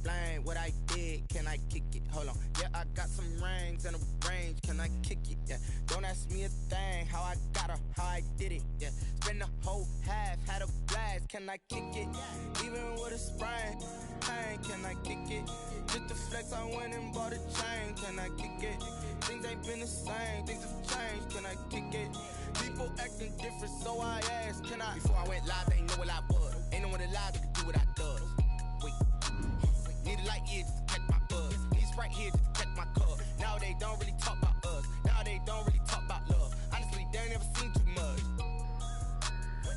explain what I did? Can I kick it? Hold on. Yeah, I got some rings and a range. Can I kick it? Yeah. Don't ask me a thing. How I got her, how I did it. Yeah. Spend the whole half, had a blast. Can I kick it? Even with a sprain, pain. Can I kick it? Just to flex, I went and bought a chain. Can I kick it? Things ain't been the same. Things have changed. Can I kick it? People acting different, so I asked, can I? Before I went live, they ain't know what I was. Ain't no one alive that could do what I does. Wait. Need a light year just to catch my buzz. Need Sprite here just to catch my cup. Now they don't really talk about us. Now they don't really talk about love. Honestly, they ain't never seen too much.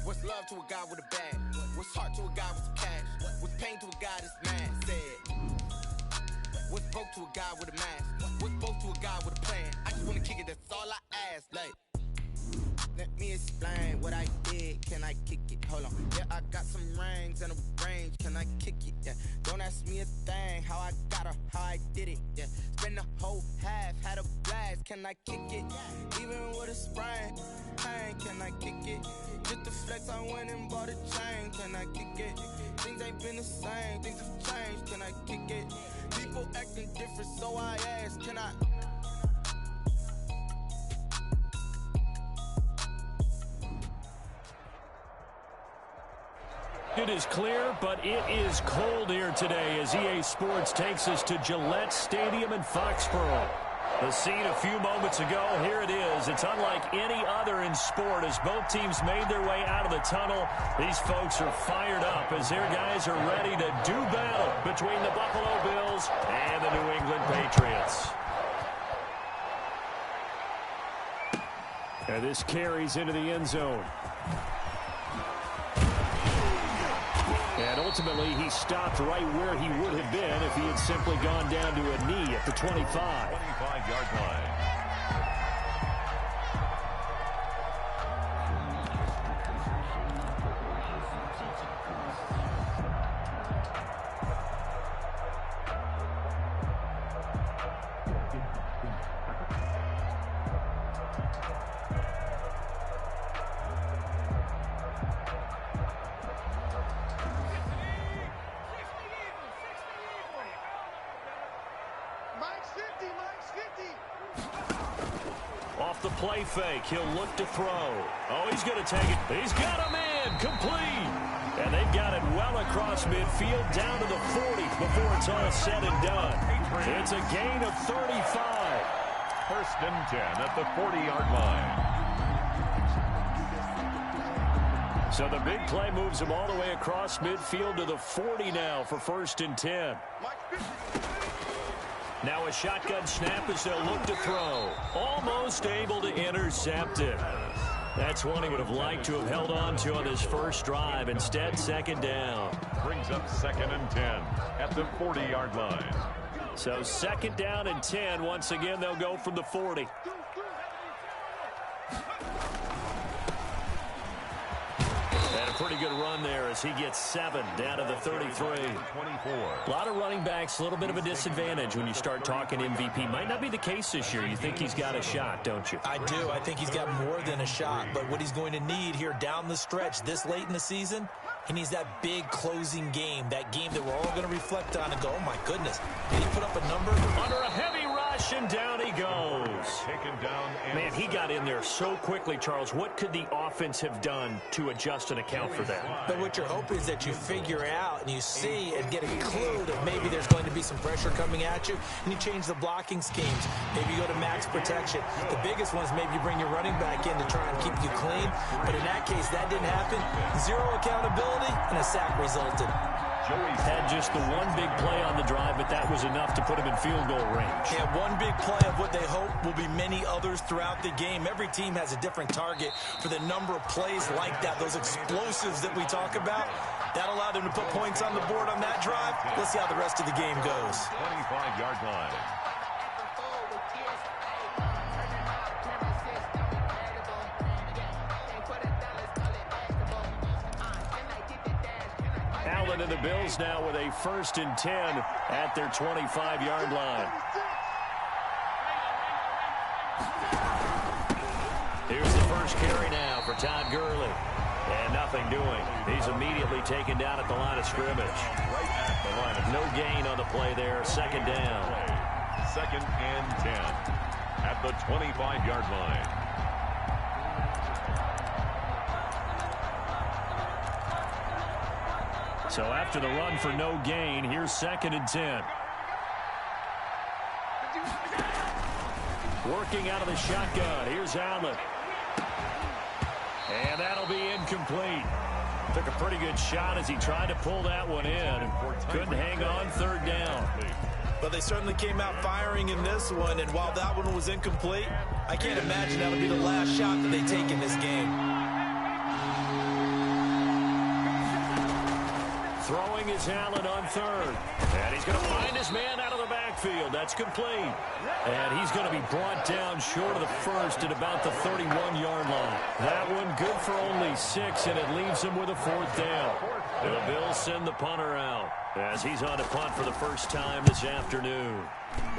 What's love to a guy with a bag? What's heart to a guy with some cash? What's pain to a guy that's mad? Said. What's broke to a guy with a mask? What's both to a guy with a plan? I just wanna kick it, that's all I ask. Like, let me explain what I did. Can I kick it? Hold on. Yeah, I got some rings and a range. Can I kick it? Yeah. Don't ask me a thing. How I got her, how I did it. Yeah. Spend the whole half, had a blast. Can I kick it? Even with a sprain, pain. Can I kick it? Just to flex, I went and bought a chain. Can I kick it? Things ain't been the same. Things have changed. Can I kick it? People acting different, so I asked, can I? It is clear, but it is cold here today as EA Sports takes us to Gillette Stadium in Foxborough. The scene a few moments ago, here it is. It's unlike any other in sport as both teams made their way out of the tunnel. These folks are fired up as their guys are ready to do battle between the Buffalo Bills and the New England Patriots. And this carries into the end zone. And ultimately, he stopped right where he would have been if he had simply gone down to a knee at the 25. 25-yard line. Off the play fake, he'll look to throw. Oh, he's going to take it. He's got him in, complete. And they've got it well across midfield, down to the 40 before it's all said and done. It's a gain of 35. First and 10 at the 40-yard line. So the big play moves him all the way across midfield to the 40 now for first and 10. Now a shotgun snap as they'll look to throw. Almost able to intercept it. That's one he would have liked to have held on to on his first drive. Instead, second down. Brings up second and 10 at the 40-yard line. So second down and 10. Once again, they'll go from the 40. Pretty good run there as he gets 7 down to the 33. 24. A lot of running backs, a little bit of a disadvantage when you start talking MVP. Might not be the case this year. You think he's got a shot, don't you? I do. I think he's got more than a shot. But what he's going to need here down the stretch this late in the season, he needs that big closing game, that game that we're all going to reflect on and go, oh, my goodness. Did he put up a number? Under a heavy rush, and down he goes. Taken down. Man, he got in there so quickly, Charles. What could the offense have done to adjust and account for that? But what you're hoping is that you figure out and you see and get a clue that maybe there's going to be some pressure coming at you, and you change the blocking schemes. Maybe you go to max protection. The biggest one is maybe you bring your running back in to try and keep you clean. But in that case, that didn't happen. Zero accountability, and a sack resulted. Had just the one big play on the drive, but that was enough to put him in field goal range. Yeah, one big play of what they hope will be many others throughout the game. Every team has a different target for the number of plays like that, those explosives that we talk about. That allowed them to put points on the board on that drive. Let's see how the rest of the game goes. 25-yard line. Allen and the Bills now with a first and 10 at their 25-yard line. Here's the first carry now for Todd Gurley. And nothing doing. He's immediately taken down at the line of scrimmage. Right at the line of no gain on the play there. Second down. 2nd and 10 at the 25-yard line. So after the run for no gain, here's 2nd and 10. Working out of the shotgun. Here's Allen. And that'll be incomplete. Took a pretty good shot as he tried to pull that one in. Couldn't hang on. 3rd down. But they certainly came out firing in this one, and while that one was incomplete, I can't imagine that'll be the last shot that they take in this game. Throwing is Allen on 3rd. And he's going to find his man out of the backfield. That's complete. And he's going to be brought down short of the first at about the 31-yard line. That one good for only 6, and it leaves him with a 4th down. The Bills send the punter out as he's on to punt for the first time this afternoon.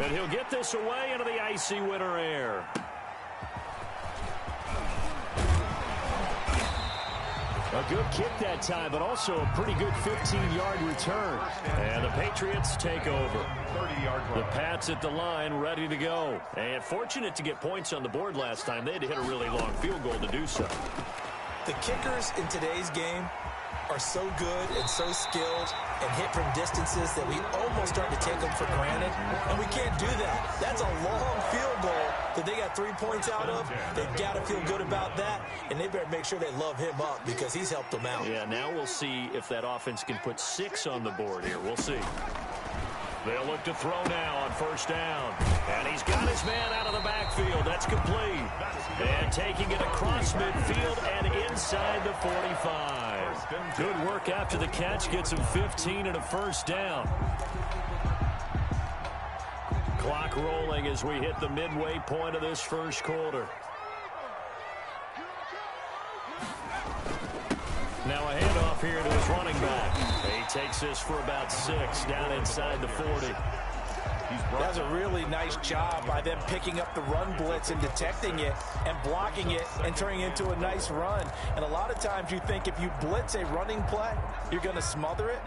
And he'll get this away into the icy winter air. A good kick that time, but also a pretty good 15-yard return. And the Patriots take over. 30-yard The Pats at the line, ready to go. And fortunate to get points on the board last time. They had to hit a really long field goal to do so. The kickers in today's game are so good and so skilled and hit from distances that we almost start to take them for granted. And we can't do that. That's a long field goal that they got 3 points out of. They've got to feel good about that, and they better make sure they love him up because he's helped them out. Yeah, now we'll see if that offense can put 6 on the board here. We'll see. They'll look to throw now on 1st down. And he's got his man out of the backfield. That's complete. And taking it across midfield and inside the 45. Good work after the catch. Gets him 15 and a 1st down. Clock rolling as we hit the midway point of this 1st quarter. Now a handoff here to his running back. He takes this for about 6 down inside the 40. That's a really nice job by them picking up the run blitz and detecting it and blocking it and turning it into a nice run. And a lot of times you think if you blitz a running play, you're going to smother it.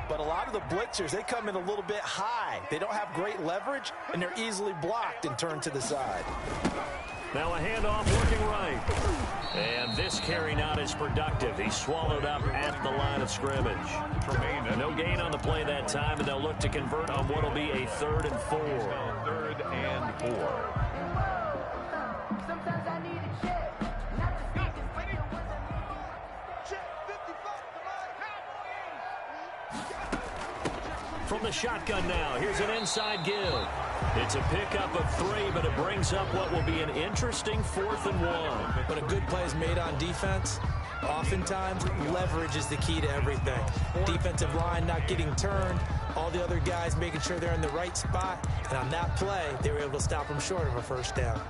But a lot of the blitzers, they come in a little bit high. They don't have great leverage, and they're easily blocked and turned to the side. Now a handoff working right. And this carry not as productive. He's swallowed up at the line of scrimmage. No gain on the play that time, and they'll look to convert on what will be a 3rd and 4. 3rd and 4. From the shotgun now, here's an inside give. It's a pickup of 3, but it brings up what will be an interesting 4th and 1. When a good play is made on defense, oftentimes leverage is the key to everything. Defensive line not getting turned, all the other guys making sure they're in the right spot, and on that play, they were able to stop them short of a 1st down.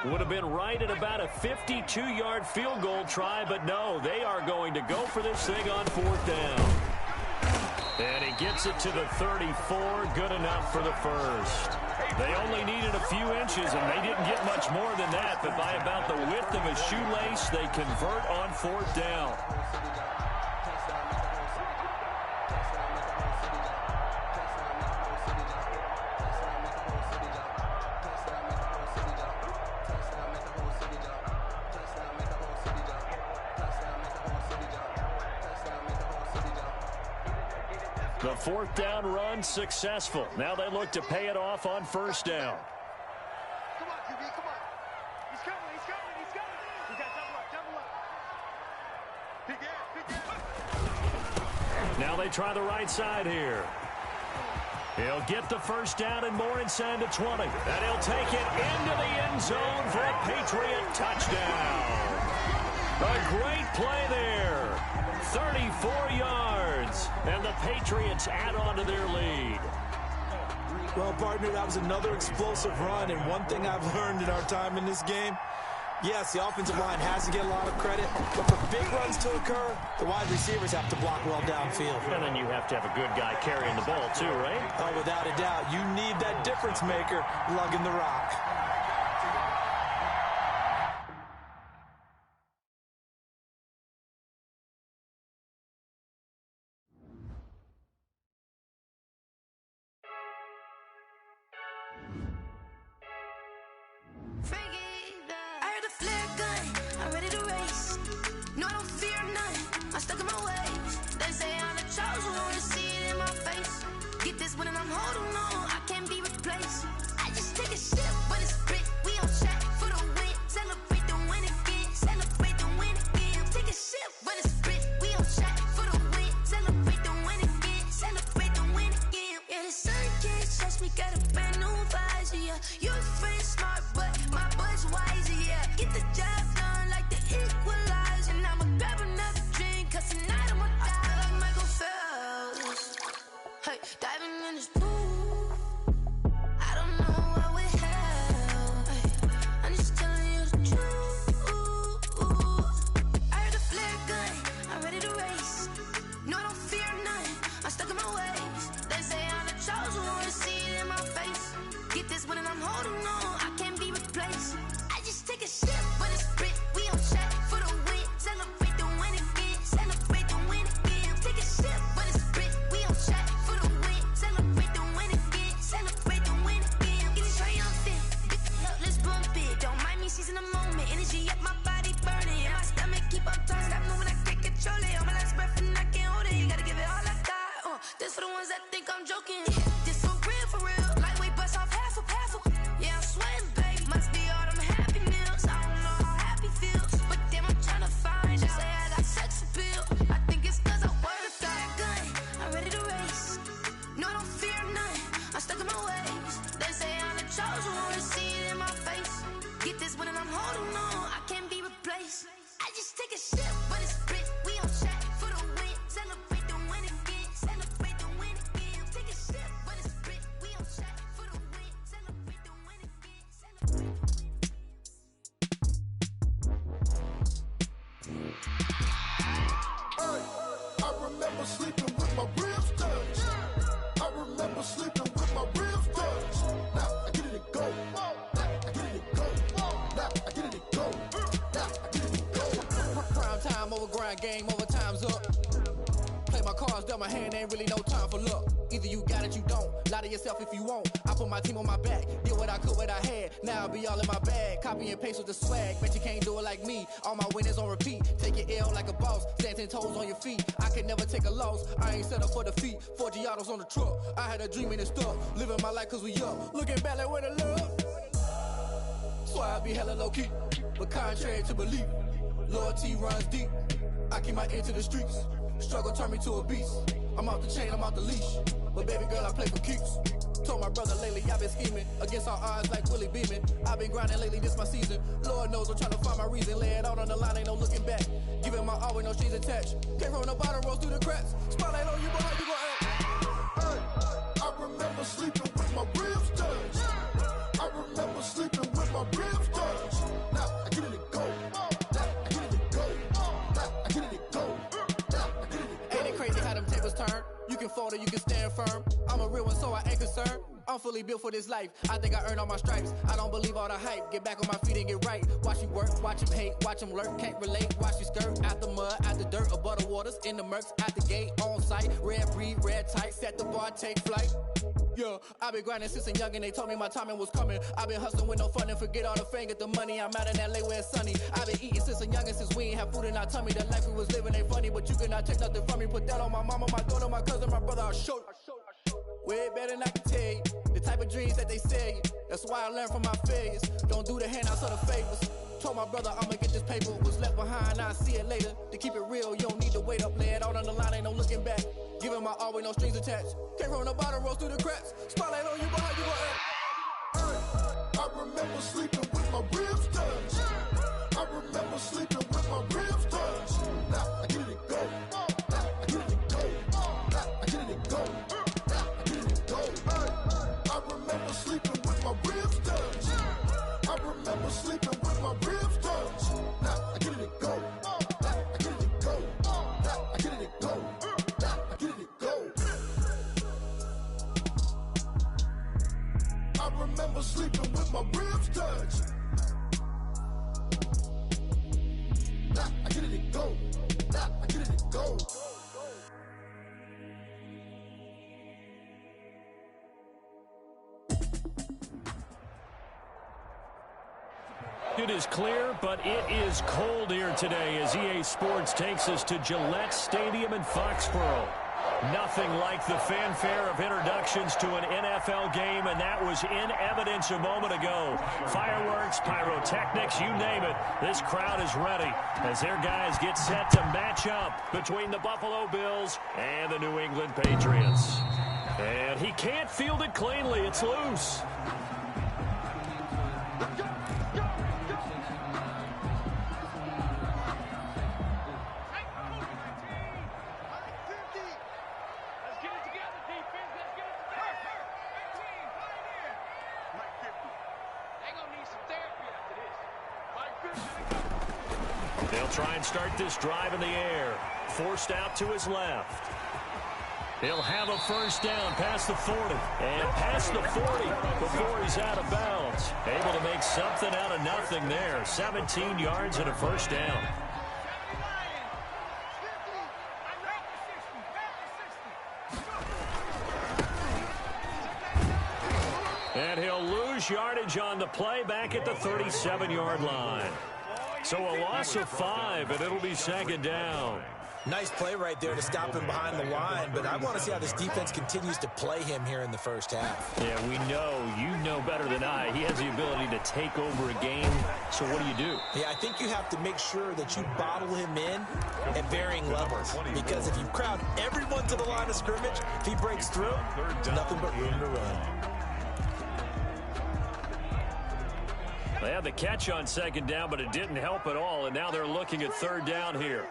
Would have been right at about a 52-yard field goal try, but no, they are going to go for this thing on 4th down. And he gets it to the 34, good enough for the 1st. They only needed a few inches, and they didn't get much more than that, but by about the width of a shoelace, they convert on 4th down. The fourth down run successful. Now they look to pay it off on first down. Come on, QB, come on. He's coming, he's coming, he's coming. He's got double up. Big ass. Now they try the right side here. He'll get the first down and more inside the 20. And he'll take it into the end zone for a Patriot touchdown. A great play there. 34 yards. And the Patriots add on to their lead. Well, partner, that was another explosive run. And one thing I've learned in our time in this game, yes, the offensive line has to get a lot of credit, but for big runs to occur, the wide receivers have to block well downfield. And then you have to have a good guy carrying the ball too, right? Oh, without a doubt. You need that difference maker lugging the rock. Game over, time's up. Play my cards, dealt my hand, ain't really no time for luck. Either you got it, you don't. Lie to yourself if you won't. I put my team on my back, did what I could, what I had. Now I'll be all in my bag. Copy and paste with the swag. Bet you can't do it like me. All my winners on repeat. Take your L like a boss. Stand 10 toes on your feet. I can never take a loss. I ain't set up for defeat. 4 Giottos on the truck. I had a dream and it's stuck. Living my life cause we up. Looking back like where the love. So I be hella low key. But contrary to belief, loyalty runs deep. I keep my ear to the streets. Struggle turned me to a beast. I'm off the chain, I'm off the leash. But baby girl, I play for keeps. Told my brother lately I've been scheming against all odds like Willie Beeman. I've been grinding lately, this my season. Lord knows I'm trying to find my reason. Lay it out on the line, ain't no looking back. Giving my all with no strings attached. Came from the bottom, rose through the cracks. Spotlight on you, boy, how you gon' act? Hey, I remember sleeping with my ribs touched. I remember sleeping with my ribs touched. Now I get it and go. Ain't it crazy how them tables turn? You can fold or you can stand firm. I'm a real one, so I ain't concerned. I'm fully built for this life. I think I earned all my stripes. I don't believe all the hype. Get back on my feet and get right. Watch you work, watch him hate, watch him lurk. Can't relate, watch you skirt. Out the mud, out the dirt, above the waters, in the murks, out the gate, on site. Red breed, red tight, set the bar, take flight. Yeah, I've been grinding since a young and they told me my timing was coming. I've been hustling with no fun and forget all the fame, get the money. I'm out in LA where it's sunny. I've been eating since a young and since we ain't have food in our tummy. The life we was living ain't funny, but you cannot take nothing from me. Put that on my mama, my daughter, my cousin, my brother, I'll show you. Way better than I can tell you. The type of dreams that they sell you. That's why I learned from my failures. Don't do the handouts or the favors. Told my brother I'ma get this paper. Was left behind, I'll see it later. To keep it real, you don't need to wait up. Lay it out on the line, ain't no looking back. Giving my all with no strings attached. Came from the bottom, rose through the cracks. Spotlight on you, but how you gonna act? I remember sleeping with my ribs touched. I remember sleeping with my ribs touched. Now I get it go. I get it go. I get it go. I get it go. I remember sleeping with my ribs touched. I remember sleeping with my ribs touched. Now I get it go. I get it go. I get it go. I get it go. I remember sleeping with my ribs touched. I get it go. I get it go. It is clear, but it is cold here today as EA Sports takes us to Gillette Stadium in Foxborough. Nothing like the fanfare of introductions to an NFL game, and that was in evidence a moment ago. Fireworks, pyrotechnics, you name it. This crowd is ready as their guys get set to match up between the Buffalo Bills and the New England Patriots. And he can't field it cleanly. It's loose. They'll try and start this drive in the air. Forced out to his left. He'll have a first down past the 40. And past the 40 before he's out of bounds. Able to make something out of nothing there. 17 yards and a first down. And he'll lose yardage on the play back at the 37-yard line. So a loss of 5, and it'll be second down. Nice play right there to stop him behind the line, but I want to see how this defense continues to play him here in the first half. Yeah, we know. You know better than I. He has the ability to take over a game. So what do? Yeah, I think you have to make sure that you bottle him in at varying levels. Because if you crowd everyone to the line of scrimmage, if he breaks through, nothing but room to run. They had the catch on second down, but it didn't help at all, and now they're looking at third down here.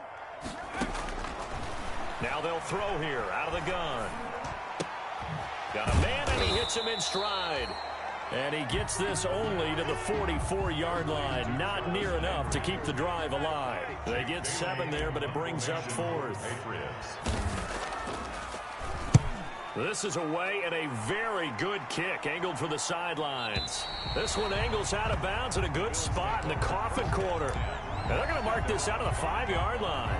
Now they'll throw here out of the gun. Got a man, and he hits him in stride. And he gets this only to the 44-yard line. Not near enough to keep the drive alive. They get 7 there, but it brings up 4th. This is away and a very good kick, angled for the sidelines. This one angles out of bounds at a good spot in the coffin corner. And they're going to mark this out of the 5-yard line.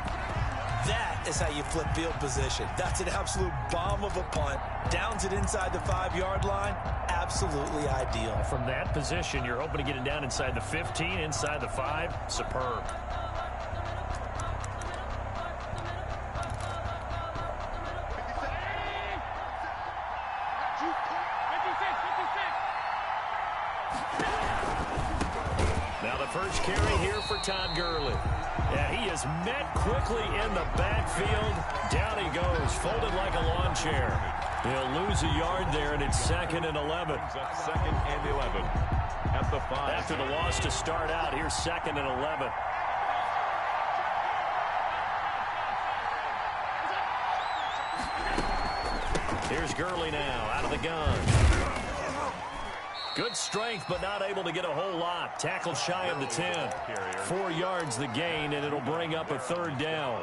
That is how you flip field position. That's an absolute bomb of a punt. Downs it inside the 5-yard line. Absolutely ideal. From that position, you're hoping to get it down inside the 15, inside the 5. Superb. Now the first carry here for Todd Gurley. Yeah, he is met quickly in the backfield. Down he goes, folded like a lawn chair. He'll lose a yard there, and it's 2nd and 11. 2nd and 11 at the 5. After the loss to start out, here's 2nd and 11. Here's Gurley now, out of the gun. Good strength, but not able to get a whole lot. Tackled shy of the 10. 4 yards the gain, and it'll bring up a third down.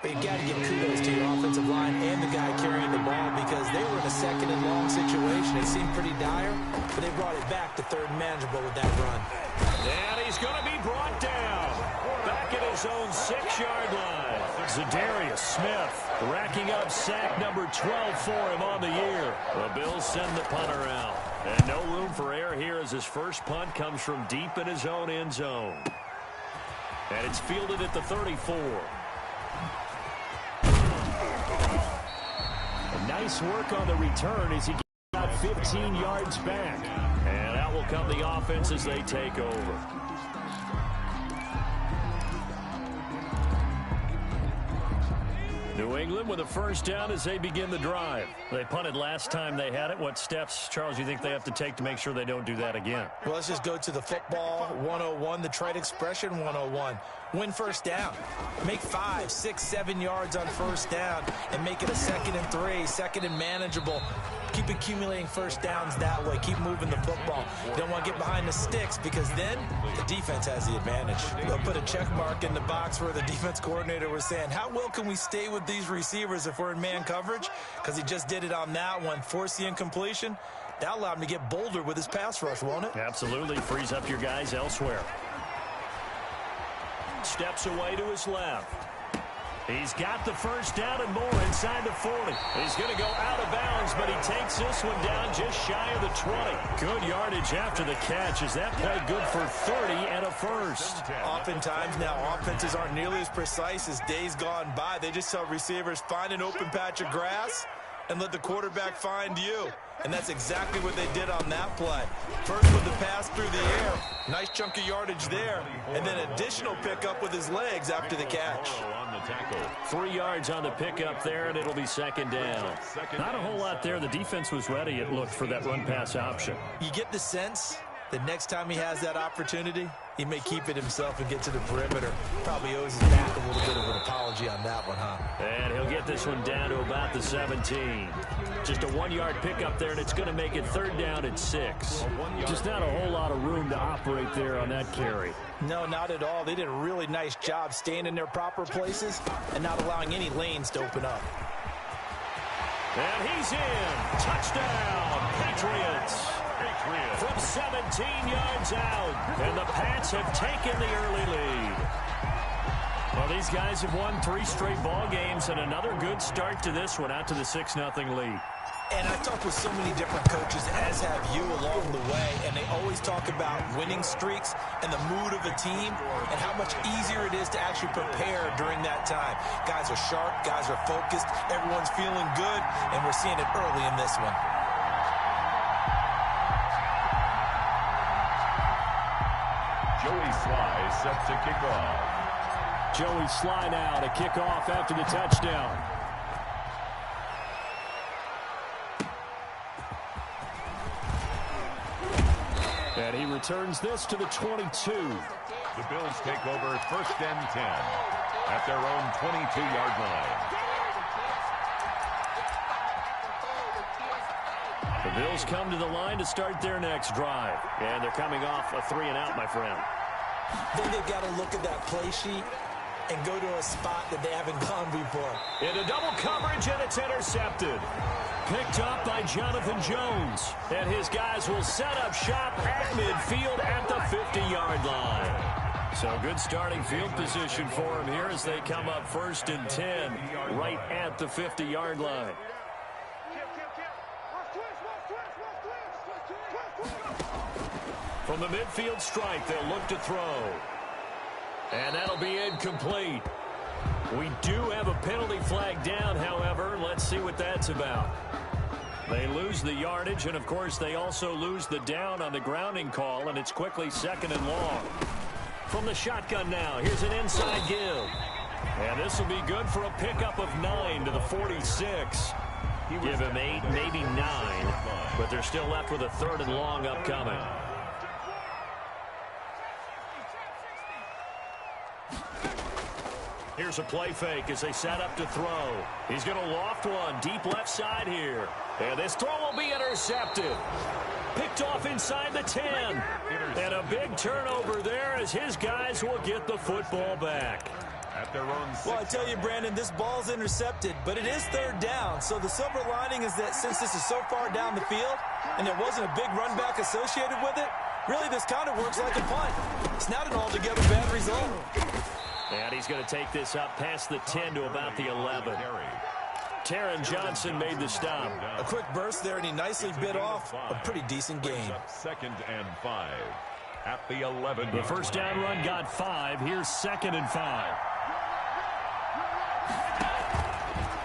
But you've got to give kudos to your offensive line and the guy carrying the ball because they were in a second and long situation. It seemed pretty dire, but they brought it back to third and manageable with that run. And he's going to be brought down back at his own 6-yard line. Zadarius Smith racking up sack number 12 for him on the year. The Bills send the punter out. And no room for error here as his first punt comes from deep in his own end zone. And it's fielded at the 34. Nice work on the return as he gets about 15 yards back. And out will come the offense as they take over. New England with a first down as they begin the drive. They punted last time they had it. What steps, Charles, you think they have to take to make sure they don't do that again? Well, let's just go to the football 101, the trite expression 101. Win first down. Make 5, 6, 7 yards on first down and make it a 2nd and 3, 2nd and manageable. Keep accumulating first downs that way. Keep moving the football. You don't want to get behind the sticks because then the defense has the advantage. They'll put a check mark in the box where the defense coordinator was saying, how well can we stay with these receivers if we're in man coverage? Because he just did it on that one. Force the incompletion. That allowed him to get bolder with his pass rush, won't it? Absolutely. Frees up your guys elsewhere. Steps away to his left. He's got the first down and more inside the 40. He's going to go out of bounds, but he takes this one down just shy of the 20. Good yardage after the catch. Is that play good for 30 and a first? Oftentimes now offenses aren't nearly as precise as days gone by. They just tell receivers, find an open patch of grass and let the quarterback find you. And that's exactly what they did on that play. First with the pass through the air. Nice chunk of yardage there. And then additional pickup with his legs after the catch. 3 yards on the pickup there, and it'll be second down. Not a whole lot there. The defense was ready, it looked, for that run-pass option. You get the sense that next time he has that opportunity, he may keep it himself and get to the perimeter. Probably owes his back a little bit of an apology on that one, huh? And he'll get this one down to about the 17. Just a 1-yard pickup there, and it's going to make it third down at 6. Just not a whole lot of room to operate there on that carry. No, not at all. They did a really nice job staying in their proper places and not allowing any lanes to open up. And he's in. Touchdown, Patriots. From 17 yards out. And the Pats have taken the early lead. Well, these guys have won 3 straight ball games and another good start to this one, out to the 6-0 lead. And I've talked with so many different coaches, as have you along the way, and they always talk about winning streaks and the mood of a team and how much easier it is to actually prepare during that time. Guys are sharp, guys are focused, everyone's feeling good, and we're seeing it early in this one. Joey Sly set to kick off. Joey Sly now to kick off after the touchdown. And he returns this to the 22. The Bills take over first and 10 at their own 22-yard line. The Bills come to the line to start their next drive. And they're coming off a 3-and-out, my friend. Then they've got to look at that play sheet and go to a spot that they haven't gone before. Into double coverage, and it's intercepted. Picked up by Jonathan Jones. And his guys will set up shop at midfield at the 50-yard line. So good starting field position for him here as they come up first and 10 right at the 50-yard line. From the midfield strike, they'll look to throw. And that'll be incomplete. We do have a penalty flag down, however. Let's see what that's about. They lose the yardage, and, of course, they also lose the down on the grounding call, and it's quickly second and long. From the shotgun now, here's an inside give. And this will be good for a pickup of 9 to the 46. Give him 8, maybe 9, but they're still left with a third and long upcoming. Here's a play fake as they set up to throw. He's going to loft one deep left side here. And this throw will be intercepted. Picked off inside the 10. And a big turnover there as his guys will get the football back. At their own 6. Well, I tell you, Brandon, this ball's intercepted, but it is third down. So the silver lining is that since this is so far down the field and there wasn't a big run back associated with it, really this kind of works like a punt. It's not an altogether bad result. And he's going to take this up past the 10 to about the 11. Taron Johnson made the stop. A quick burst there, and he nicely bit off a pretty decent gain. 2nd and 5 at the 11. The first down run got 5. Here's 2nd and 5.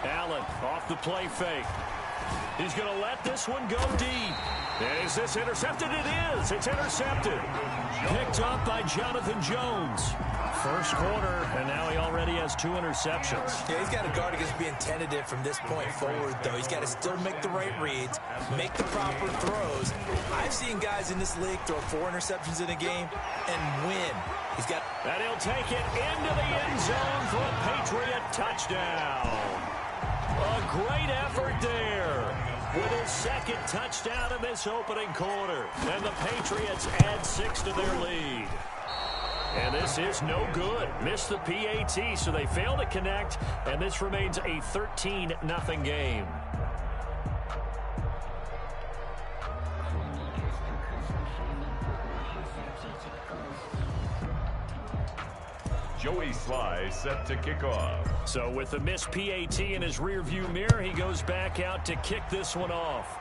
Allen off the play fake. He's going to let this one go deep. And is this intercepted? It is. It's intercepted. Picked up by Jonathan Jones. First quarter, and now he already has 2 interceptions. Yeah, he's got to guard against being tentative from this point forward, though. He's got to still make the right reads, make the proper throws. I've seen guys in this league throw 4 interceptions in a game and win. He's got... And he'll take it into the end zone for a Patriot touchdown. A great effort there with his 2nd touchdown in this opening quarter. And the Patriots add 6 to their lead. And this is no good. Missed the PAT, so they fail to connect, and this remains a 13-0 game. Joey Sly set to kick off. So with the missed PAT in his rearview mirror, he goes back out to kick this one off.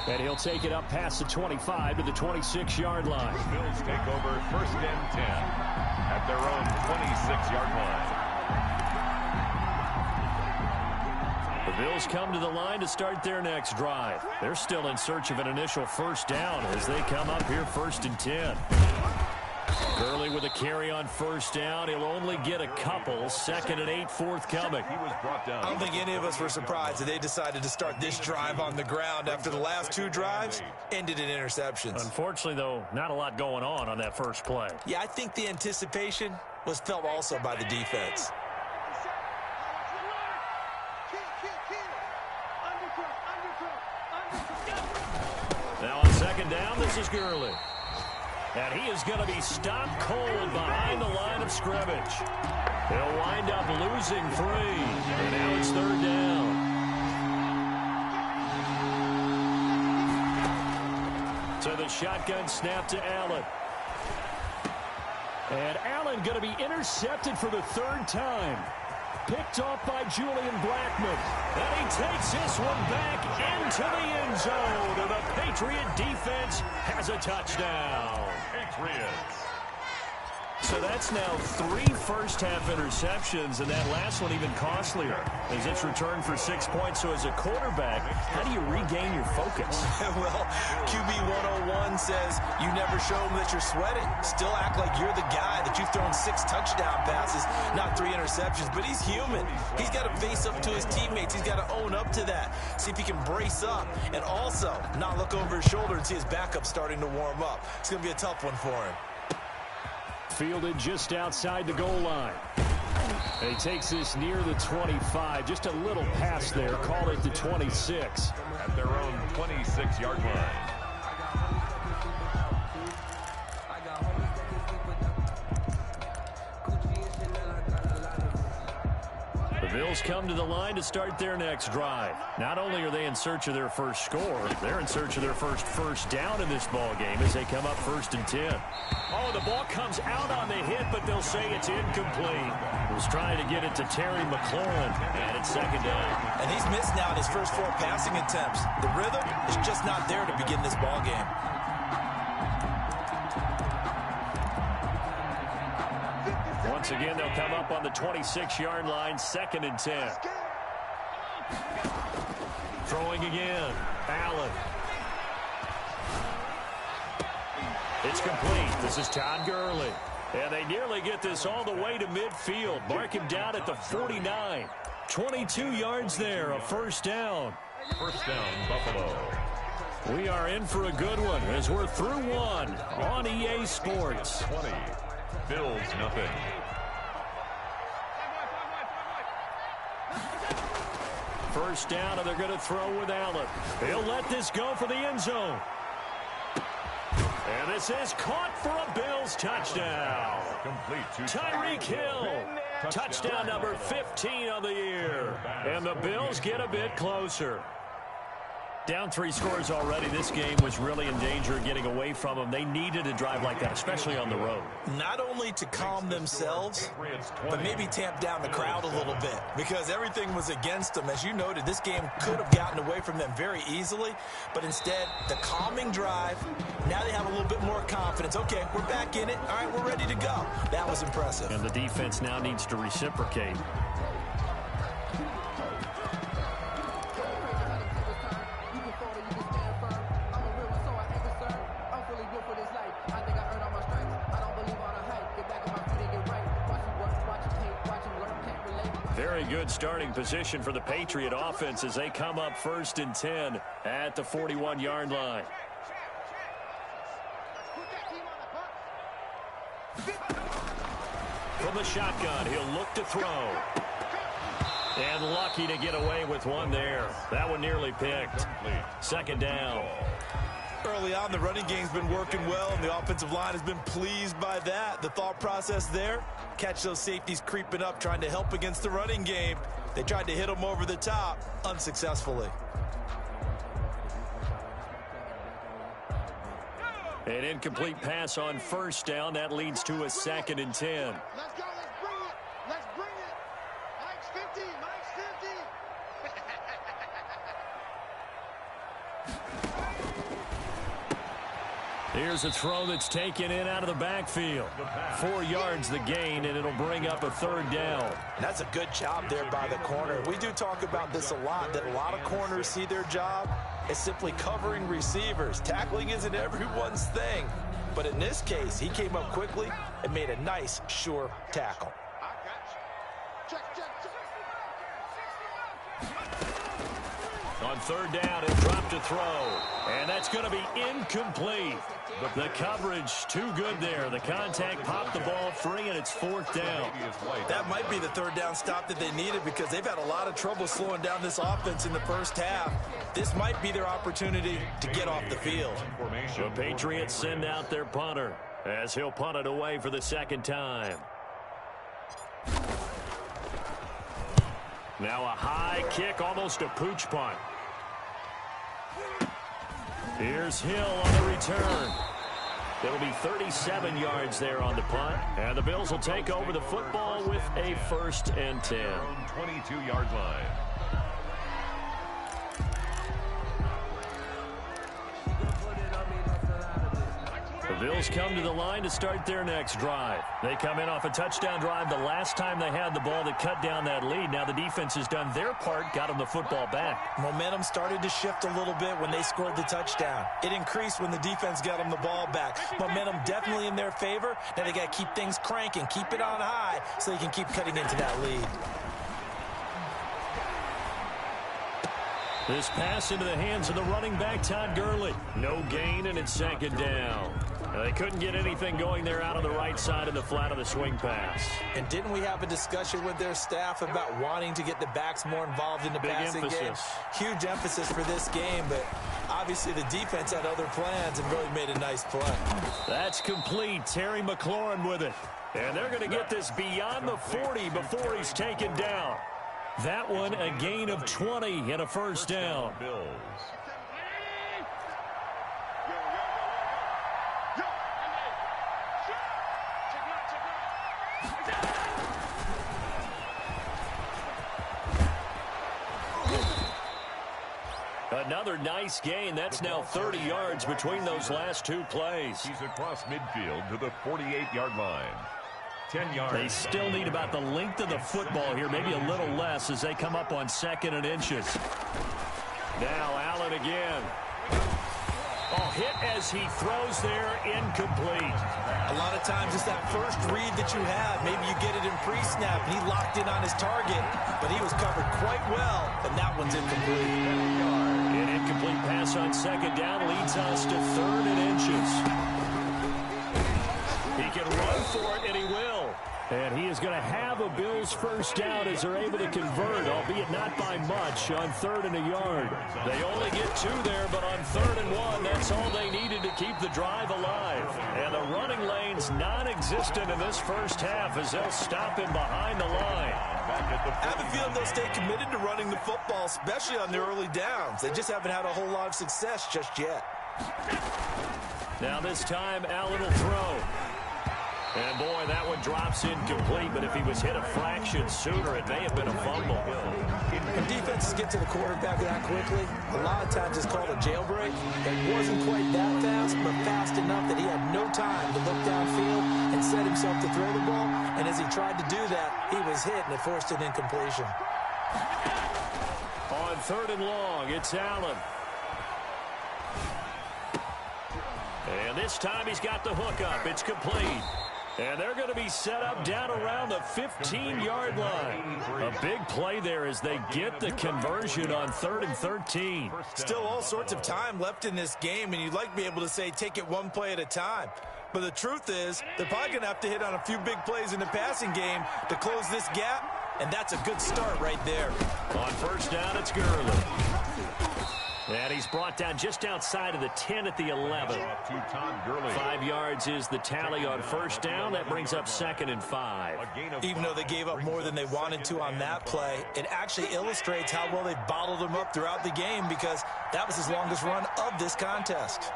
And he'll take it up past the 25 to the 26-yard line. The Bills take over 1st and 10 at their own 26-yard line. The Bills come to the line to start their next drive. They're still in search of an initial first down as they come up here 1st and 10. Gurley with a carry on first down. He'll only get a couple. 2nd and 8 forthcoming. He was brought down. I don't think any of us were surprised that they decided to start this drive on the ground after the last 2 drives ended in interceptions. Unfortunately, though, not a lot going on that first play. Yeah, I think the anticipation was felt also by the defense. Now on 2nd down, this is Gurley. And he is going to be stopped cold behind the line of scrimmage. He'll wind up losing 3. And now it's 3rd down. So the shotgun snap to Allen. And Allen going to be intercepted for the 3rd time. Picked off by Julian Blackmon. And he takes this one back into the end zone. And the Patriot defense has a touchdown. Patriots. So that's now 3 first-half interceptions, and that last one even costlier as it's returned for 6 points. So as a quarterback, how do you regain your focus? Well, QB 101 says you never show them that you're sweating. Still act like you're the guy, that you've thrown 6 touchdown passes, not 3 interceptions. But he's human. He's got to face up to his teammates. He's got to own up to that. See if he can brace up and also not look over his shoulder and see his backup starting to warm up. It's going to be a tough one for him. Fielded just outside the goal line. And he takes this near the 25. Just a little pass there. Call it the 26. At their own 26-yard line. The Bills come to the line to start their next drive. Not only are they in search of their first score, they're in search of their first down in this ball game as they come up 1st and 10. Oh, the ball comes out on the hit, but they'll say it's incomplete. Was trying to get it to Terry McLaurin, and it's 2nd down. And he's missed now in his first 4 passing attempts. The rhythm is just not there to begin this ball game. Once again, they'll come up on the 26-yard line, 2nd and 10. Throwing again, Allen. It's complete. This is Todd Gurley. And they nearly get this all the way to midfield. Mark him down at the 49. 22 yards there, a first down. First down, Buffalo. We are in for a good one as we're through one on EA Sports. 20. Bills nothing. First down, and they're going to throw with Allen. He'll let this go for the end zone. And this is caught for a Bills touchdown. Complete to Tyreek Hill. Touchdown number 15 of the year. And the Bills get a bit closer. Down 3 scores already. This game was really in danger of getting away from them. They needed a drive like that, especially on the road. Not only to calm themselves, but maybe tamp down the crowd a little bit, because everything was against them. As you noted, this game could have gotten away from them very easily, but instead, the calming drive, now they have a little bit more confidence. Okay, we're back in it. All right, we're ready to go. That was impressive. And the defense now needs to reciprocate. Very good starting position for the Patriot offense as they come up 1st and 10 at the 41-yard line. From the shotgun, he'll look to throw. And lucky to get away with one there. That one nearly picked. 2nd down. Early on, the running game's been working well, and the offensive line has been pleased by that. The thought process there, catch those safeties creeping up, trying to help against the running game. They tried to hit them over the top, unsuccessfully. An incomplete pass on 1st down. That leads to a 2nd and 10. Let's go. Let's bring it. Let's bring it. Mike's 50. Mike's 50. Here's a throw that's taken in out of the backfield. 4 yards the gain, and it'll bring up a 3rd down. And that's a good job there by the corner. We do talk about this a lot, that a lot of corners see their job as simply covering receivers. Tackling isn't everyone's thing. But in this case, he came up quickly and made a nice, sure tackle. I got you. Check, check, check. On 3rd down, he'll drop to throw. And that's going to be incomplete. The coverage too good there. The contact popped the ball free, and it's 4th down. That might be the 3rd down stop that they needed, because they've had a lot of trouble slowing down this offense in the 1st half. This might be their opportunity to get off the field. The Patriots send out their punter as he'll punt it away for the 2nd time. Now a high kick, almost a pooch punt. Here's Hill on the return. It'll be 37 yards there on the punt. And the Bills will take over the football with a 1st and 10. 22-yard line. The Bills come to the line to start their next drive. They come in off a touchdown drive the last time they had the ball that cut down that lead. Now the defense has done their part, got them the football back. Momentum started to shift a little bit when they scored the touchdown. It increased when the defense got them the ball back. Momentum definitely in their favor. Now they got to keep things cranking, keep it on high so they can keep cutting into that lead. This pass into the hands of the running back, Todd Gurley. No gain, and it's 2nd down. They couldn't get anything going there out on the right side of the flat of the swing pass. And didn't we have a discussion with their staff about wanting to get the backs more involved in the passing game? Huge emphasis for this game, but obviously the defense had other plans and really made a nice play. That's complete. Terry McLaurin with it. And they're going to get this beyond the 40 before he's taken down. That one a gain of 20 and a 1st down. Another nice gain. That's now 30 yards between those last 2 plays. He's across midfield to the 48-yard line. 10 yards. They still need about the length of the football here, maybe a little less as they come up on 2nd and inches. Now Allen again. Oh, hit as he throws there, incomplete. A lot of times it's that first read that you have. Maybe you get it in pre-snap, and he locked in on his target, but he was covered quite well, and that one's incomplete. An incomplete pass on 2nd down leads us to 3rd and inches. He can run for it, and he will. And he is going to have a Bills first down as they're able to convert, albeit not by much, on 3rd and a yard. They only get 2 there, but on 3rd and 1, that's all they needed to keep the drive alive. And the running lane's non-existent in this first half as they'll stop him behind the line. I have a feeling they'll stay committed to running the football, especially on the early downs. They just haven't had a whole lot of success just yet. Now this time, Allen will throw. And, boy, that one drops incomplete, but if he was hit a fraction sooner, it may have been a fumble. When defenses get to the quarterback that quickly, a lot of times it's called a jailbreak. It wasn't quite that fast, but fast enough that he had no time to look downfield and set himself to throw the ball. And as he tried to do that, he was hit, and it forced an incompletion. On 3rd and long, it's Allen. And this time he's got the hook up. It's complete. And they're going to be set up down around the 15-yard line. A big play there as they get the conversion on 3rd and 13. Still all sorts of time left in this game, and you'd like to be able to say take it one play at a time. But the truth is, they're probably going to have to hit on a few big plays in the passing game to close this gap, and that's a good start right there. On first down, it's Gurley. And he's brought down just outside of the 10 at the 11. 5 yards is the tally on first down. That brings up 2nd and 5. Even though they gave up more than they wanted to on that play, it actually illustrates how well they bottled them up throughout the game because that was his longest run of this contest.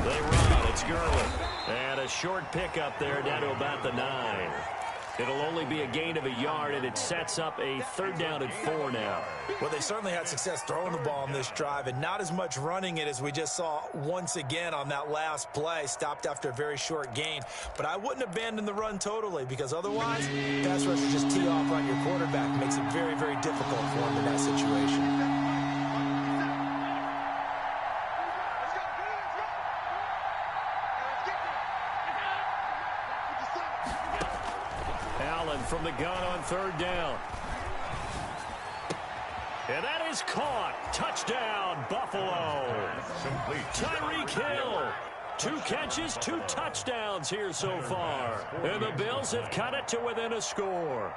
They run. It's Gurley. And a short pickup there down to about the 9. It'll only be a gain of a yard, and it sets up a 3rd down and 4 now. Well, they certainly had success throwing the ball on this drive, and not as much running it as we just saw once again on that last play. Stopped after a very short gain. But I wouldn't abandon the run totally, because otherwise, pass rushers just tee off on your quarterback. Makes it very, very difficult for him in that situation. From the gun on 3rd down. And that is caught. Touchdown, Buffalo. Tyreek Hill. 2 catches, 2 touchdowns here so far. And the Bills have cut it to within a score.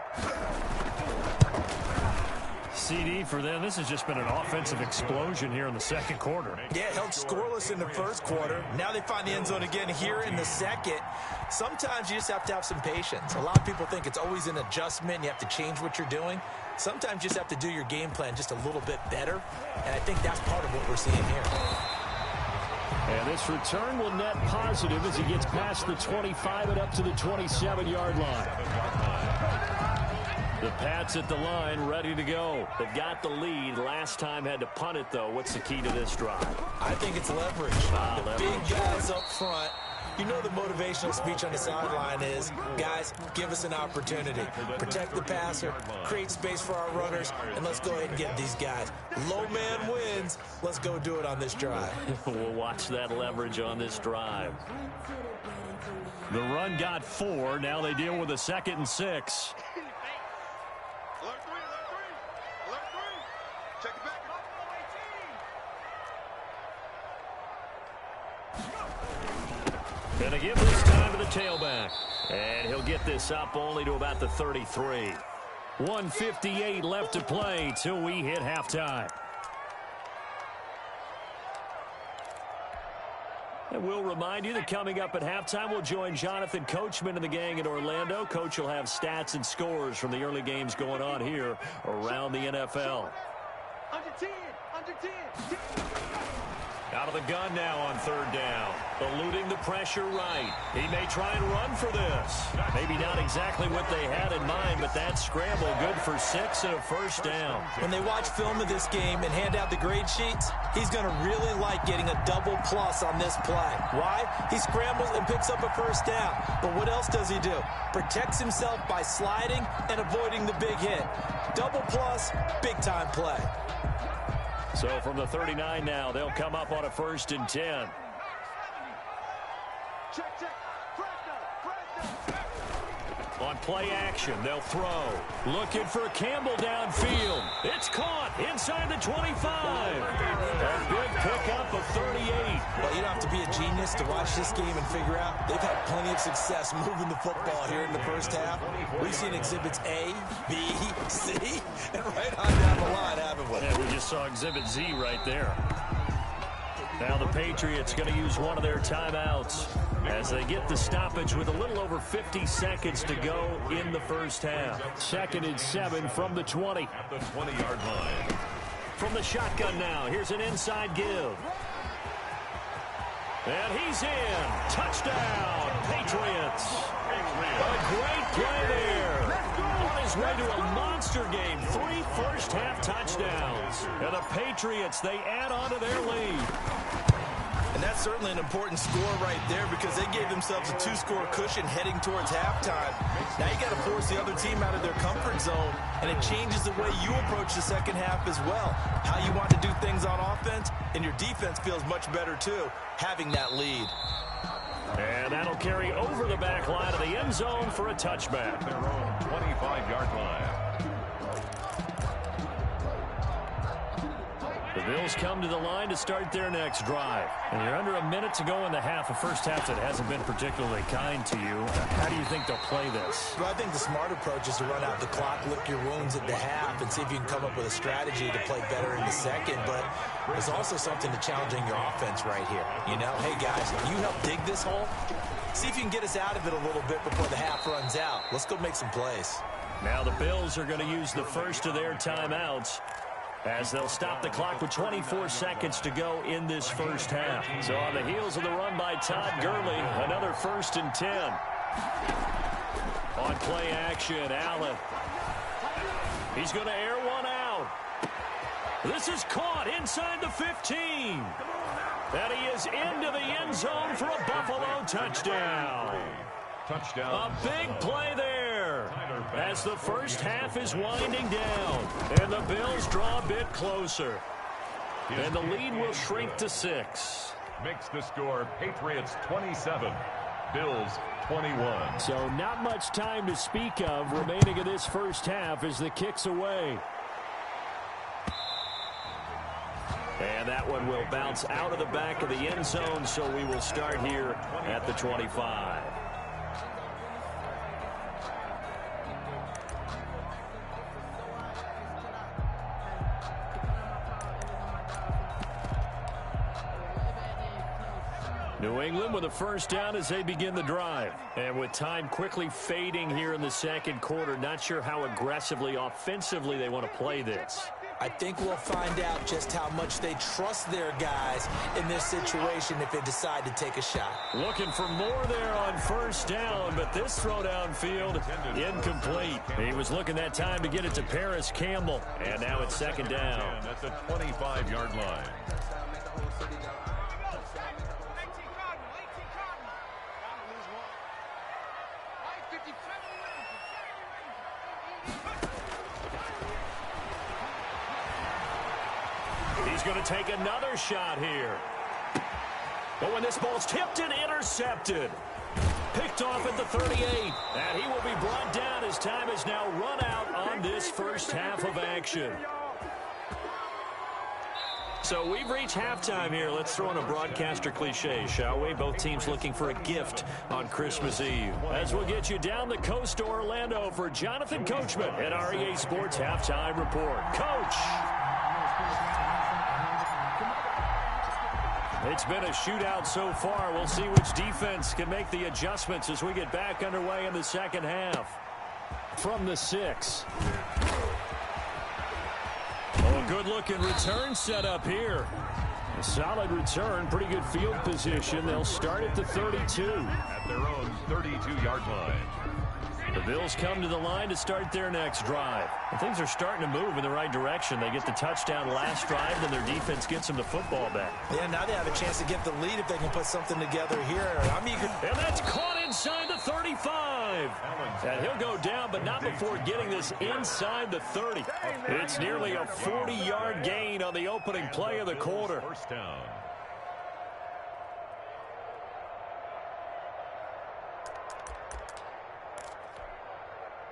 CD for them. This has just been an offensive explosion here in the 2nd quarter. Yeah, held scoreless in the 1st quarter. Now they find the end zone again here in the 2nd. Sometimes you just have to have some patience. A lot of people think it's always an adjustment. You have to change what you're doing. Sometimes you just have to do your game plan just a little bit better. And I think that's part of what we're seeing here. And this return will net positive as he gets past the 25 and up to the 27-yard line. The Pats at the line, ready to go. They've got the lead. Last time had to punt it, though. What's the key to this drive? I think it's leverage. The big guys up front. You know the motivational speech on the sideline is, guys, give us an opportunity. Protect the passer, create space for our runners, and let's go ahead and get these guys. Low man wins. Let's go do it on this drive. We'll watch that leverage on this drive. The run got 4. Now they deal with a 2nd and 6. Gonna give this time to the tailback. And he'll get this up only to about the 33. 1:58 left to play till we hit halftime. And we'll remind you that coming up at halftime, we'll join Jonathan Coachman and the gang in Orlando. Coach will have stats and scores from the early games going on here around the NFL. Under 10, under 10. Out of the gun now on 3rd down. Eluding the pressure right. He may try and run for this. Maybe not exactly what they had in mind, but that scramble good for 6 and a first down. When they watch film of this game and hand out the grade sheets, he's going to really like getting a double plus on this play. Why? He scrambles and picks up a first down. But what else does he do? Protects himself by sliding and avoiding the big hit. Double plus, big time play. So from the 39 now, they'll come up on a 1st and 10. On play action, they'll throw. Looking for Campbell downfield. It's caught inside the 25. A big pickup of 38. Well, you don't have to be a genius to watch this game and figure out they've had plenty of success moving the football here in the first half. We've seen exhibits A, B, C, and right on down the line, haven't we? Yeah, we just saw exhibit Z right there. Now the Patriots going to use one of their timeouts as they get the stoppage with a little over 50 seconds to go in the first half. 2nd and 7 from the 20. At the 20-yard line. From the shotgun now, here's an inside give. And he's in. Touchdown, Patriots. A great play there. On his way to a monster game. 3 first-half touchdowns. And the Patriots, they add on to their lead. And that's certainly an important score right there because they gave themselves a 2-score cushion heading towards halftime. Now you got to force the other team out of their comfort zone, and it changes the way you approach the second half as well. How you want to do things on offense, and your defense feels much better too, having that lead. And that'll carry over the back line of the end zone for a touchback. Their own 25-yard line. The Bills come to the line to start their next drive. And you're under a minute to go in the half, a first half that hasn't been particularly kind to you. How do you think they'll play this? Well, I think the smart approach is to run out the clock, lick your wounds at the half, and see if you can come up with a strategy to play better in the second. But there's also something to challenging your offense right here. You know, hey, guys, you help dig this hole. See if you can get us out of it a little bit before the half runs out. Let's go make some plays. Now the Bills are going to use the first of their timeouts, as they'll stop the clock with 24 seconds to go in this first half. So on the heels of the run by Todd Gurley, another 1st and 10. On play action, Allen. He's going to air one out. This is caught inside the 15. And he is into the end zone for a Buffalo touchdown. Touchdown. A big play there as the first half is winding down. And the Bills draw a bit closer. And the lead will shrink to 6. Makes the score Patriots 27, Bills 21. So not much time to speak of remaining in this first half as the kick's away. And that one will bounce out of the back of the end zone, so we will start here at the 25. New England with a first down as they begin the drive. And with time quickly fading here in the second quarter, not sure how aggressively, offensively they want to play this. I think we'll find out just how much they trust their guys in this situation if they decide to take a shot. Looking for more there on first down, but this throw downfield incomplete. He was looking that time to get it to Paris Campbell, and now it's second down. At the 25-yard line. He's going to take another shot here. But when this ball's tipped and intercepted. Picked off at the 38. And he will be brought down as time has now run out on this first half of action. So we've reached halftime here. Let's throw in a broadcaster cliche, shall we? Both teams looking for a gift on Christmas Eve. As we'll get you down the coast to Orlando for Jonathan Coachman at our EA Sports Halftime Report. Coach! It's been a shootout so far. We'll see which defense can make the adjustments as we get back underway in the second half. From the 6. Oh, a good-looking return set up here. A solid return, pretty good field position. They'll start at the 32. At their own 32-yard line. The Bills come to the line to start their next drive. And things are starting to move in the right direction. They get the touchdown last drive, then their defense gets them the football back. Yeah, now they have a chance to get the lead if they can put something together here. I'm eager. And that's caught inside the 35. And he'll go down, but not before getting this inside the 30. It's nearly a 40-yard gain on the opening play of the quarter. First down.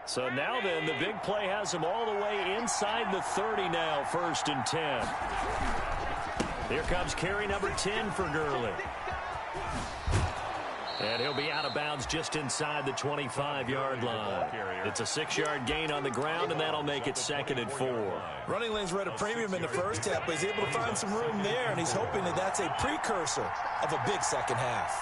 So now then, the big play has them all the way inside the 30 now, 1st and 10. Here comes carry number 10 for Gurley. And he'll be out of bounds just inside the 25-yard line. It's a 6-yard gain on the ground, and that'll make it 2nd and 4. Running lanes were at a premium in the first half, but he's able to find some room there, and he's hoping that that's a precursor of a big second half.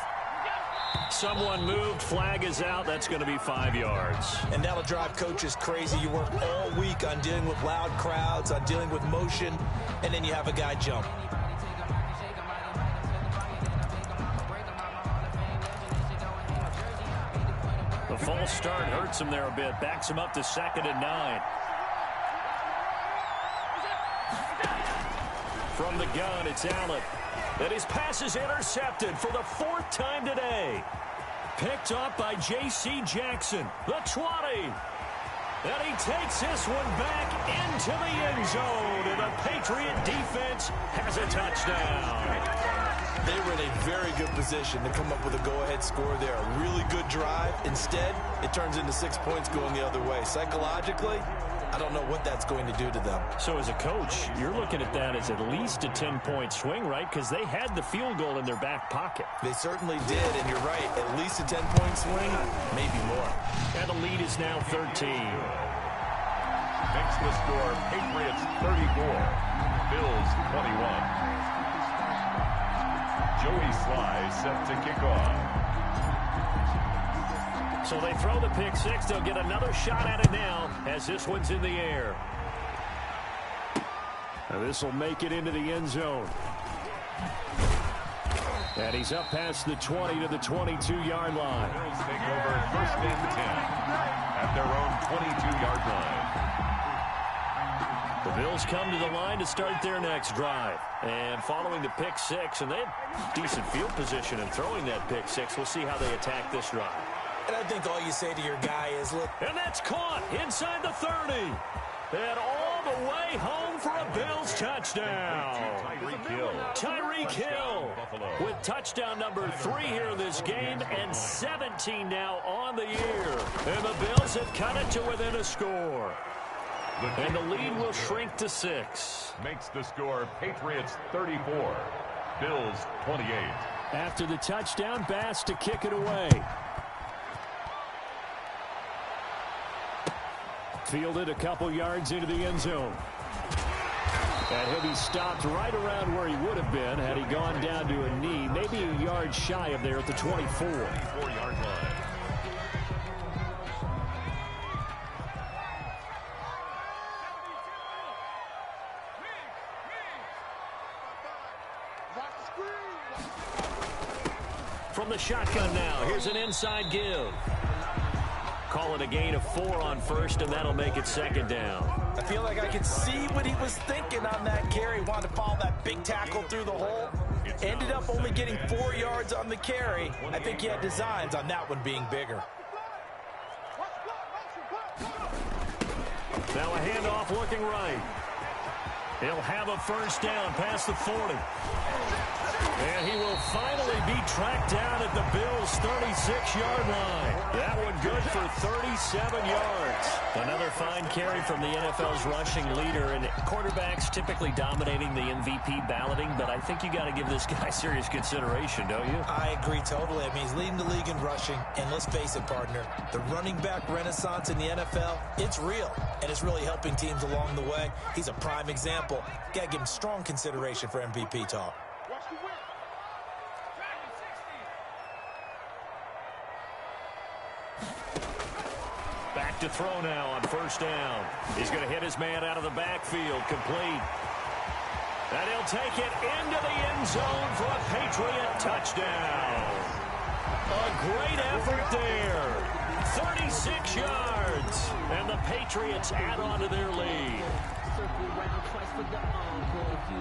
Someone moved. Flag is out. That's going to be 5 yards. And that'll drive coaches crazy. You work all week on dealing with loud crowds, on dealing with motion, and then you have a guy jump. The false start hurts him there a bit. Backs him up to 2nd and 9. From the gun, it's Allen. And his pass is intercepted for the 4th time today. Picked up by J.C. Jackson, the 20. And he takes this one back into the end zone. And the Patriot defense has a touchdown. They were in a very good position to come up with a go-ahead score there. A really good drive. Instead, it turns into 6 points going the other way. Psychologically, I don't know what that's going to do to them. So as a coach, you're looking at that as at least a 10-point swing, right? Because they had the field goal in their back pocket. They certainly did, and you're right. At least a 10-point swing, maybe more. And the lead is now 13. Makes the score Patriots 34, Bills 21. Joey Sly set to kick off. So they throw the pick six. They'll get another shot at it now as this one's in the air. And this will make it into the end zone. And he's up past the 20 to the 22-yard line. Bills take over 1st and 10 at their own 22-yard line. The Bills come to the line to start their next drive. And following the pick six, and they had decent field position in throwing that pick six. We'll see how they attack this drive. And I think all you say to your guy is, look. And that's caught inside the 30. And all the way home for a Bills touchdown. Tyreek Hill with touchdown number 3 here in this game, and 17 now on the year. And the Bills have cut it to within a score. And the lead will shrink to 6. Makes the score Patriots 34, Bills 28. After the touchdown, Bass to kick it away. Fielded a couple yards into the end zone. And he'll be stopped right around where he would have been had he gone down to a knee, maybe a yard shy of there at the 24. 24-yard line. From the shotgun now, here's an inside give. Call it a gain of 4 on first, and that'll make it 2nd down. I feel like I could see what he was thinking on that carry. Wanted to follow that big tackle through the hole. Ended up only getting 4 yards on the carry. I think he had designs on that one being bigger. Now a handoff looking right. He'll have a first down past the 40. And he will finally be tracked down at the Bills' 36-yard line. That one good for 37 yards. Another fine carry from the NFL's rushing leader. And quarterbacks typically dominating the MVP balloting, but I think you got to give this guy serious consideration, don't you? I agree totally. I mean, he's leading the league in rushing. And let's face it, partner, the running back renaissance in the NFL, it's real. And it's really helping teams along the way. He's a prime example. Got to give him strong consideration for MVP talk. Back to throw now on first down. He's going to hit his man out of the backfield, complete. And he'll take it into the end zone for a Patriot touchdown. A great effort there. 36 yards. And the Patriots add on to their lead.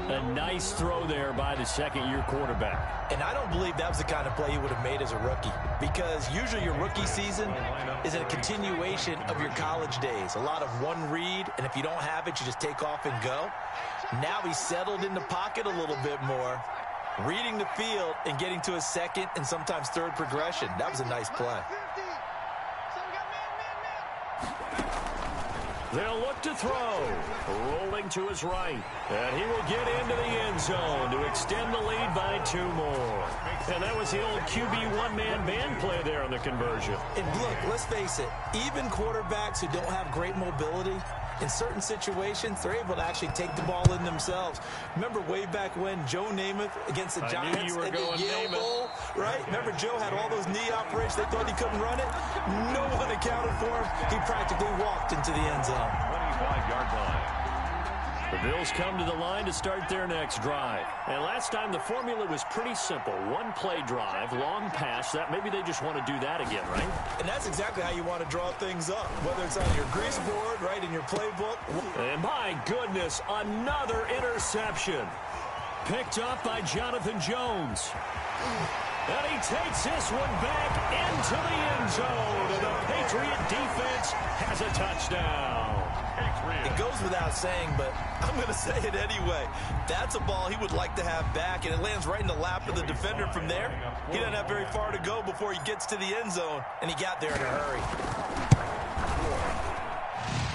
A nice throw there by the second-year quarterback. And I don't believe that was the kind of play he would have made as a rookie, because usually your rookie season is a continuation of your college days. A lot of one read, and if you don't have it, you just take off and go. Now he's settled in the pocket a little bit more, reading the field and getting to a second and sometimes third progression. That was a nice play. They'll look to throw. Rolling to his right. And he will get into the end zone to extend the lead by 2 more. And that was the old QB one-man band play there on the conversion. And look, let's face it, even quarterbacks who don't have great mobility, in certain situations, they're able to actually take the ball in themselves. Remember way back when Joe Namath against the Giants knew you were and going the Yale Namath. Bowl, right? Remember Joe had all those knee operations. They thought he couldn't run it. No one accounted for him. He practically walked into the end zone. 25-yard line. The Bills come to the line to start their next drive. And last time the formula was pretty simple. 1-play drive, long pass. That maybe they just want to do that again, right? And that's exactly how you want to draw things up, whether it's on your grease board, right, in your playbook. And my goodness, another interception. Picked up by Jonathan Jones. And he takes this one back into the end zone. And the Patriot defense has a touchdown. It goes without saying, but I'm going to say it anyway. That's a ball he would like to have back, and it lands right in the lap of the defender from there. He doesn't have very far to go before he gets to the end zone, and he got there in a hurry.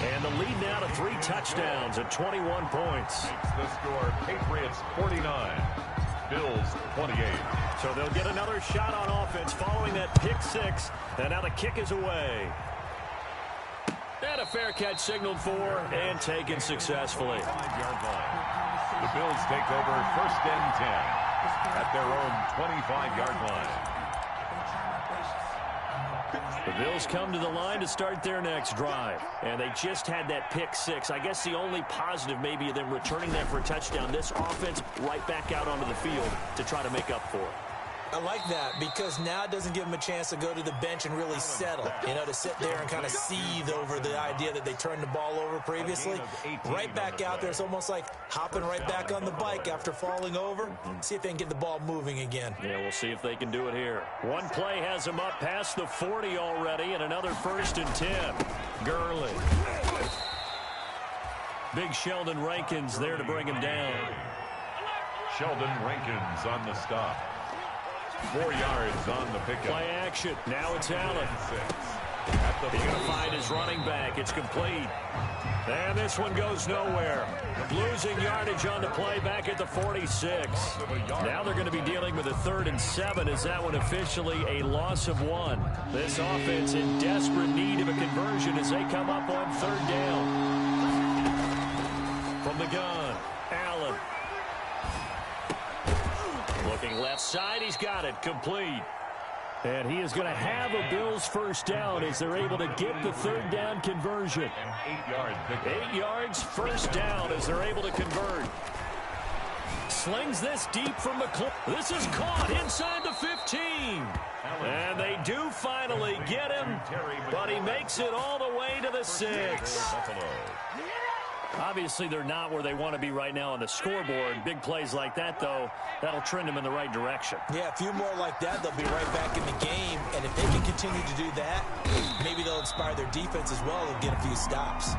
And the lead now to 3 touchdowns at 21 points. The score, Patriots 49, Bills 28. So they'll get another shot on offense following that pick 6, and now the kick is away. And a fair catch signaled for and taken successfully. 5-yard line. The Bills take over 1st and 10 at their own 25-yard line. The Bills come to the line to start their next drive. And they just had that pick 6. I guess the only positive maybe of them returning that for a touchdown. This offense right back out onto the field to try to make up for it. I like that because now it doesn't give them a chance to go to the bench and really settle, to sit there and kind of seethe over the idea that they turned the ball over previously. Right back out there, it's almost like hopping right back on the bike after falling over. See if they can get the ball moving again. Yeah, we'll see if they can do it here. One play has them up past the 40 already, and another 1st and 10. Gurley. Big Sheldon Rankins there to bring him down. Sheldon Rankins on the stop. 4 yards on the pickup. Play action. Now it's Allen. He's going to find his running back. It's complete. And this one goes nowhere. Losing yardage on the play back at the 46. Now they're going to be dealing with a 3rd and 7 as that one officially a loss of 1. This offense in desperate need of a conversion as they come up on 3rd down. From the gun, Allen. Looking left side, he's got it, complete. And he is going to have a Bills 1st down as they're able to get the 3rd down conversion. 8 yards, 1st down as they're able to convert. Slings this deep from McClure. This is caught inside the 15. And they do finally get him, but he makes it all the way to the 6. Obviously, they're not where they want to be right now on the scoreboard. Big plays like that, though, that'll trend them in the right direction. Yeah, a few more like that, they'll be right back in the game. And if they can continue to do that, maybe they'll inspire their defense as well and get a few stops.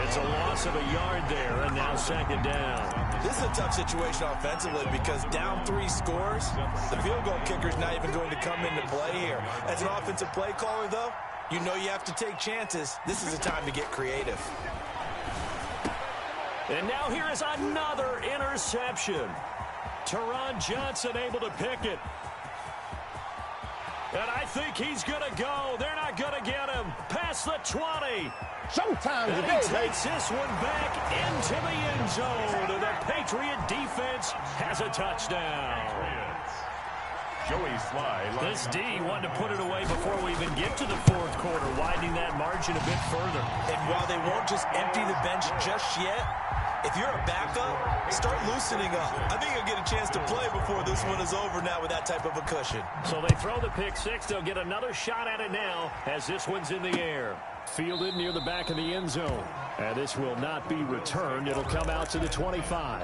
It's a loss of a yard there, and now 2nd down. This is a tough situation offensively because down 3 scores, the field goal kicker's not even going to come into play here. As an offensive play caller, though, you know you have to take chances. This is a time to get creative. And now here is another interception. Teron Johnson able to pick it. And I think he's going to go. They're not going to get him. Past the 20. Sometimes and he takes this one back into the end zone. And the Patriot defense has a touchdown. Joey Sly. This D wanted to put it away before we even get to the 4th quarter, widening that margin a bit further. And while they won't just empty the bench just yet, if you're a backup, start loosening up. I think you'll get a chance to play before this one is over now with that type of a cushion. So they throw the pick 6. They'll get another shot at it now as this one's in the air. Fielded near the back of the end zone. And this will not be returned. It'll come out to the 25.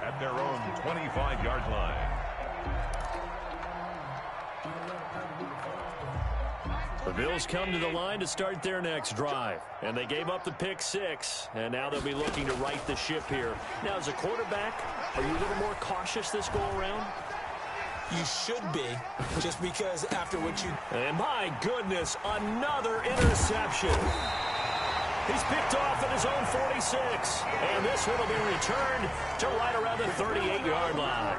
At their own 25-yard line. The Bills come to the line to start their next drive. And they gave up the pick 6. And now they'll be looking to right the ship here. Now, as a quarterback, are you a little more cautious this go-around? You should be, just because after what you... And my goodness, another interception. He's picked off at his own 46. And this one will be returned to right around the 38-yard line.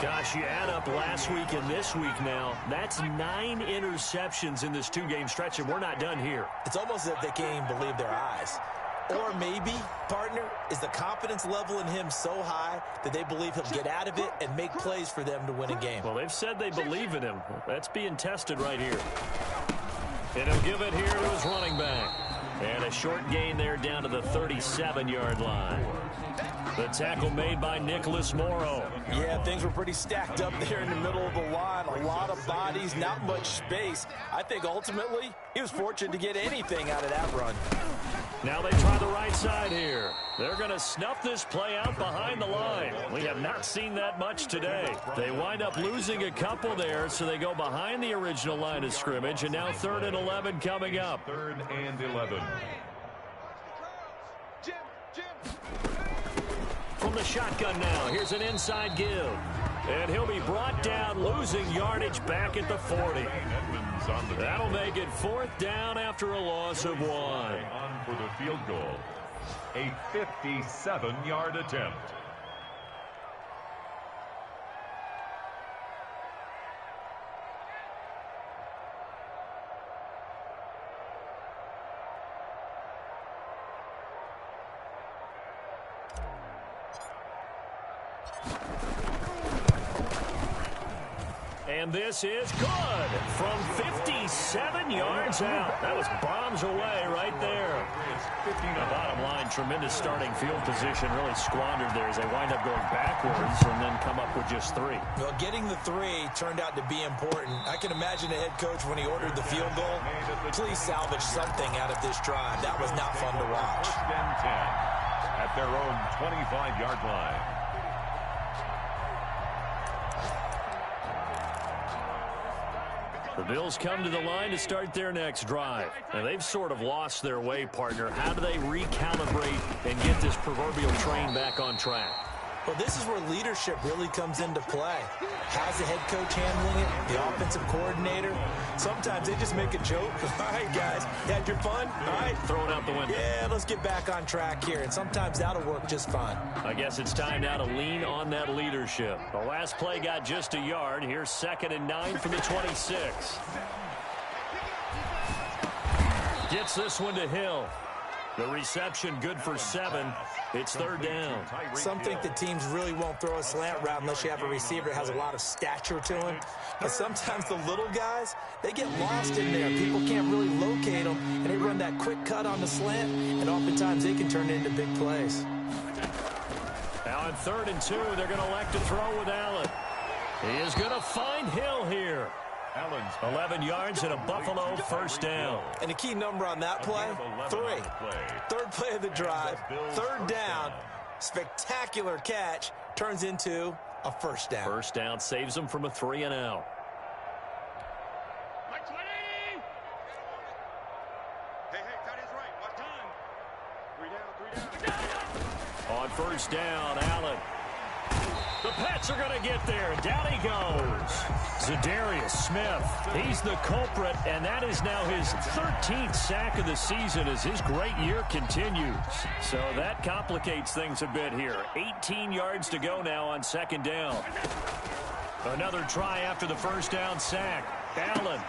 Gosh, you add up last week and this week now, that's 9 interceptions in this 2-game stretch, and we're not done here. It's almost as if they can't even believe their eyes. Or maybe, partner, is the confidence level in him so high that they believe he'll get out of it and make plays for them to win a game. Well, they've said they believe in him. That's being tested right here. And he'll give it here to his running back. And a short gain there down to the 37-yard line. The tackle made by Nicholas Morrow. Yeah, things were pretty stacked up there in the middle of the line. A lot of bodies, not much space. I think ultimately he was fortunate to get anything out of that run. Now they try the right side here. They're going to snuff this play out behind the line. We have not seen that much today. They wind up losing a couple there, so they go behind the original line of scrimmage, and now 3rd and 11 coming up. 3rd and 11. From the shotgun now, here's an inside give. And he'll be brought down, losing yardage back at the 40. That'll make it 4th down after a loss of 1. On for the field goal. A 57-yard attempt. And this is good from 57 yards out. That was bombs away right there. The bottom line, tremendous starting field position, really squandered there as they wind up going backwards and then come up with just 3. Well, getting the 3 turned out to be important. I can imagine the head coach when he ordered the field goal. Please salvage something out of this drive. That was not fun to watch. 1st and 10 at their own 25-yard line. The Bills come to the line to start their next drive. And they've sort of lost their way, partner. How do they recalibrate and get this proverbial train back on track? Well, this is where leadership really comes into play. How's the head coach handling it? The offensive coordinator? Sometimes they just make a joke. All right, guys, you had your fun? All right. Throw it out the window. Yeah, let's get back on track here. And sometimes that'll work just fine. I guess it's time now to lean on that leadership. The last play got just a yard. Here's 2nd and 9 from the 26. Gets this one to Hill. The reception good for 7. It's 3rd down. Some think the teams really won't throw a slant route unless you have a receiver that has a lot of stature to him. But sometimes the little guys, they get lost in there. People can't really locate them, and they run that quick cut on the slant, and oftentimes they can turn it into big plays. Now on 3rd and 2, they're going to elect to throw with Allen. He is going to find Hill here. 11 yards and a Buffalo 1st down. And the key number on that play, 3. 3rd play of the drive, 3rd down, spectacular catch, turns into a 1st down. 1st down saves them from a 3 and out. Hey, tight end's right. Watch time. 3 down. On 1st down, Allen. The Pats are going to get there. Down he goes. Zadarius Smith, he's the culprit, and that is now his 13th sack of the season as his great year continues. So that complicates things a bit here. 18 yards to go now on 2nd down. Another try after the 1st down sack. Allen.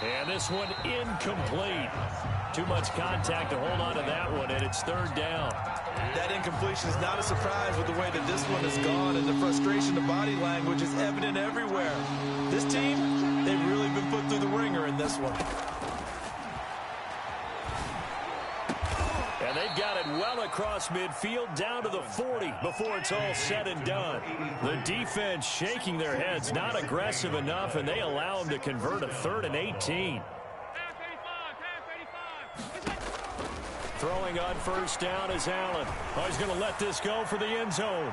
And this one incomplete. Too much contact to hold on to that one, and it's 3rd down. That incompletion is not a surprise with the way that this one has gone, and the frustration of body language is evident everywhere. This team, they've really been put through the ringer in this one. And they've got it well across midfield down to the 40 before it's all said and done. The defense shaking their heads, not aggressive enough, and they allow them to convert a 3rd and 18. Throwing on 1st down is Allen. Oh, he's going to let this go for the end zone.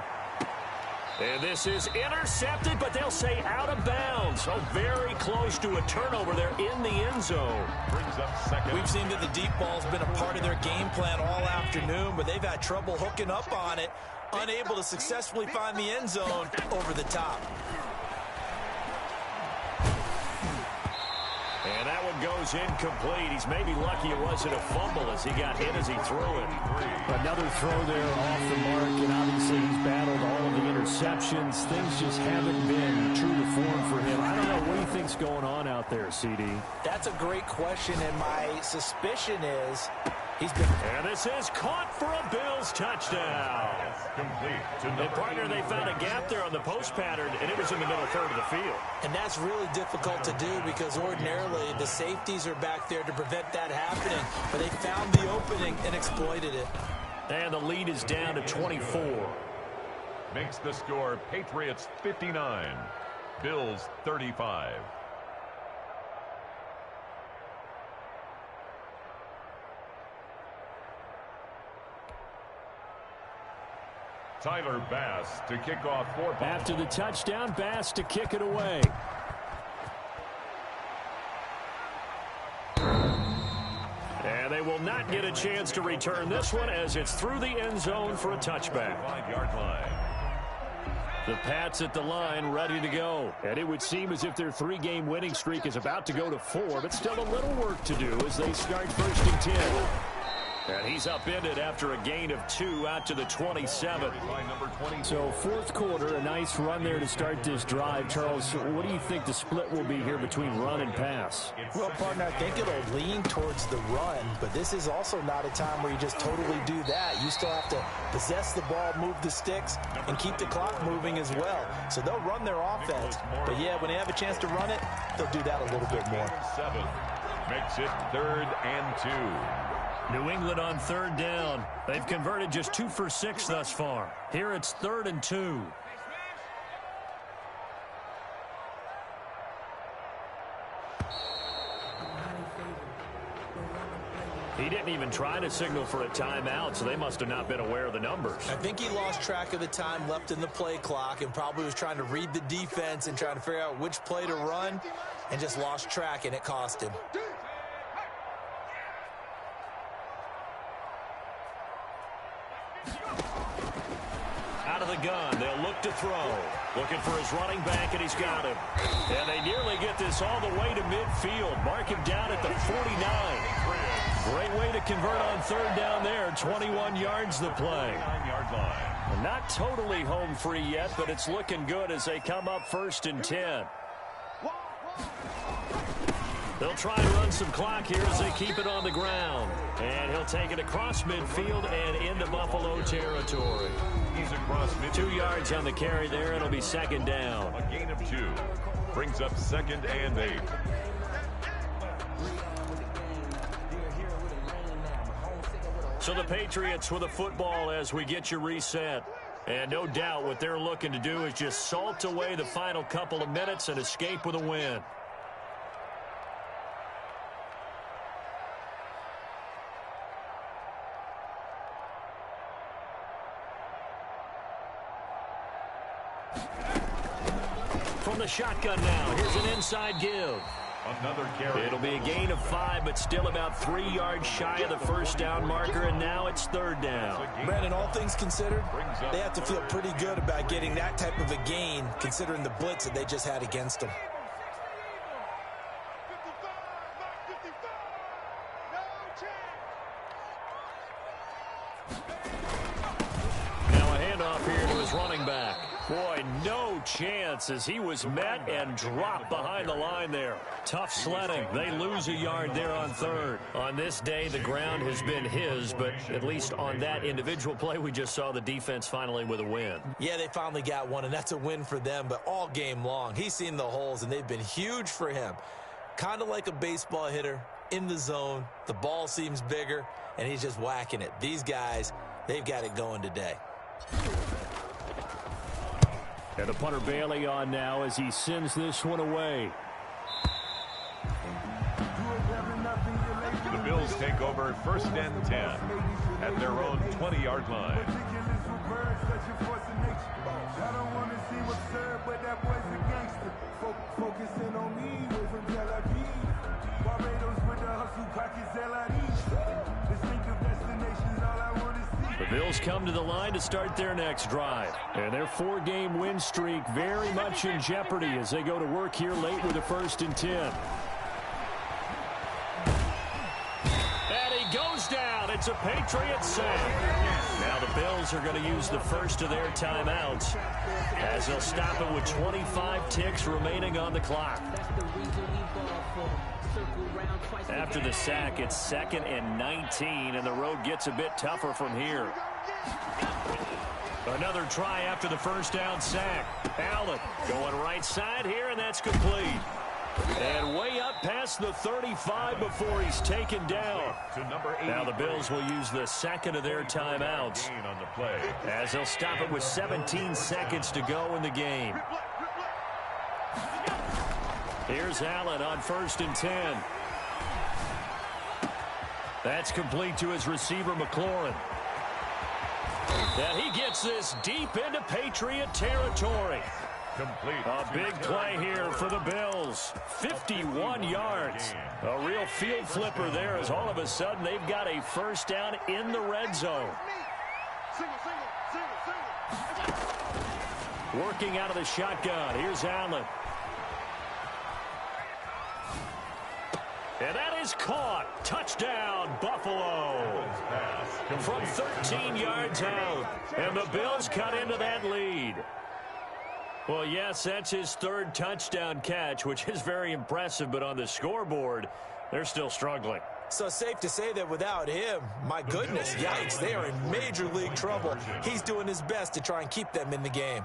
And this is intercepted, but they'll say out of bounds. So very close to a turnover there in the end zone. Brings up 2nd. We've seen that the deep ball's been a part of their game plan all afternoon, but they've had trouble hooking up on it, unable to successfully find the end zone over the top. And that one goes incomplete. He's maybe lucky it wasn't a fumble as he got hit as he threw it. Another throw there off the mark, and obviously he's battled all of the interceptions. Things just haven't been true to form for him. I don't know. What do you think's going on out there, CD? That's a great question, and my suspicion is he's been... And this is caught for a Bills touchdown. And partner, they found a gap there on the post pattern, and it was in the middle third of the field. And that's really difficult to do because ordinarily the safeties are back there to prevent that happening. But they found the opening and exploited it. And the lead is down to 24. Makes the score Patriots 59, Bills 35. Tyler Bass to kick off for Buffalo. After the touchdown, Bass to kick it away. And they will not get a chance to return this one as it's through the end zone for a touchback. 5-yard line. The Pats at the line ready to go. And it would seem as if their 3-game winning streak is about to go to 4, but still a little work to do as they start 1st and 10. And he's upended after a gain of 2 out to the 27. So 4th quarter, a nice run there to start this drive. Charles, what do you think the split will be here between run and pass? Well, partner, I think it'll lean towards the run, but this is also not a time where you just totally do that. You still have to possess the ball, move the sticks, and keep the clock moving as well. So they'll run their offense. But, yeah, when they have a chance to run it, they'll do that a little bit more. 7 makes it 3rd and 2. New England on 3rd down. They've converted just 2 for 6 thus far. Here it's 3rd and 2. He didn't even try to signal for a timeout, so they must have not been aware of the numbers. I think he lost track of the time left in the play clock and probably was trying to read the defense and trying to figure out which play to run and just lost track, and it cost him. Out of the gun, they'll look to throw. Looking for his running back, and he's got him. And they nearly get this all the way to midfield. Mark him down at the 49. Great way to convert on 3rd down there. 21 yards the play. 9-yard line. Not totally home free yet, but it's looking good as they come up 1st and 10. They'll try and run some clock here as they keep it on the ground. And he'll take it across midfield and into Buffalo territory. He's across midfield. 2 yards on the carry there. It'll be 2nd down. A gain of 2. Brings up 2nd and 8. So the Patriots with a football as we get you reset. And no doubt what they're looking to do is just salt away the final couple of minutes and escape with a win. From the shotgun now, here's an inside give. Another carry. It'll be a gain of 5, but still about 3 yards shy of the 1st down marker, and now it's 3rd down. Brandon, all things considered, they have to feel pretty good about getting that type of a gain, considering the blitz that they just had against them. Now a handoff here to his running back. Boy, no chance as he was met and dropped behind the line there. Tough sledding. They lose a yard there on 3rd. On this day, the ground has been his, but at least on that individual play, we just saw the defense finally with a win. Yeah, they finally got one, and that's a win for them, but all game long, he's seen the holes, and they've been huge for him. Kind of like a baseball hitter in the zone. The ball seems bigger, and he's just whacking it. These guys, they've got it going today. And the punter Bailey on now as he sends this one away. The Bills take over 1st and 10 at their own 20-yard line. I don't want to seem absurd, but that boy's a gangster. Focusing on me, way from Tel Aviv. Barbados with the hustle, pockets LID. Distinctive destinations, all I want to see. The Bills come to the line to start their next drive. And their 4-game win streak very much in jeopardy as they go to work here late with a 1st and 10. It's a Patriot sack. Now the Bills are going to use the first of their timeouts as they'll stop it with 25 ticks remaining on the clock. After the sack, it's 2nd and 19, and the road gets a bit tougher from here. Another try after the first down sack. Allen going right side here, and that's complete. And way up past the 35 before he's taken down. Now the Bills will use the second of their timeouts as they'll stop it with 17 seconds to go in the game. Here's Allen on 1st and 10. That's complete to his receiver, McLaurin. And he gets this deep into Patriot territory. Complete. A big play here for the Bills. 51 yards. A real field flipper there as all of a sudden they've got a first down in the red zone. Working out of the shotgun. Here's Allen. And that is caught. Touchdown, Buffalo. From 13 yards out. And the Bills cut into that lead. Well, yes, that's his 3rd touchdown catch, which is very impressive. But on the scoreboard, they're still struggling. So safe to say that without him, my goodness, yikes, they are in major league trouble. He's doing his best to try and keep them in the game.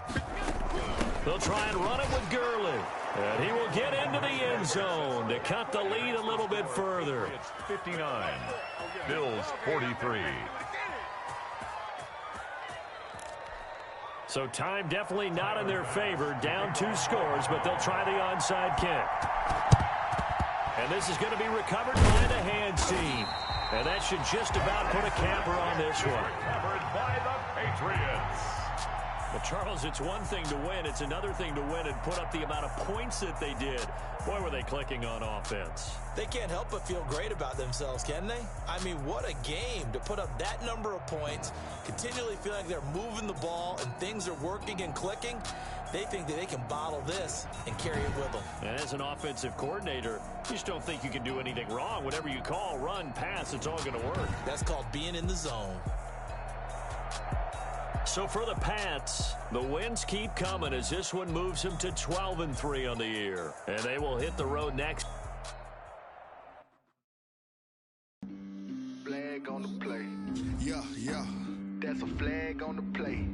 They'll try and run it with Gurley. And he will get into the end zone to cut the lead a little bit further. It's 59. Bills 43. So time definitely not in their favor. Down 2 scores, but they'll try the onside kick. And this is going to be recovered by the hands team. And that should just about put a capper on this one. Recovered by the Patriots. Well, Charles, it's one thing to win. It's another thing to win and put up the amount of points that they did. Boy, were they clicking on offense. They can't help but feel great about themselves, can they? I mean, what a game to put up that number of points, continually feel like they're moving the ball and things are working and clicking. They think that they can bottle this and carry it with them. And as an offensive coordinator, you just don't think you can do anything wrong. Whatever you call, run, pass, it's all going to work. That's called being in the zone. So for the Pats, the wins keep coming as this one moves them to 12-3 on the year. And they will hit the road next. Flag on the play. Yeah, yeah. That's a flag on the play.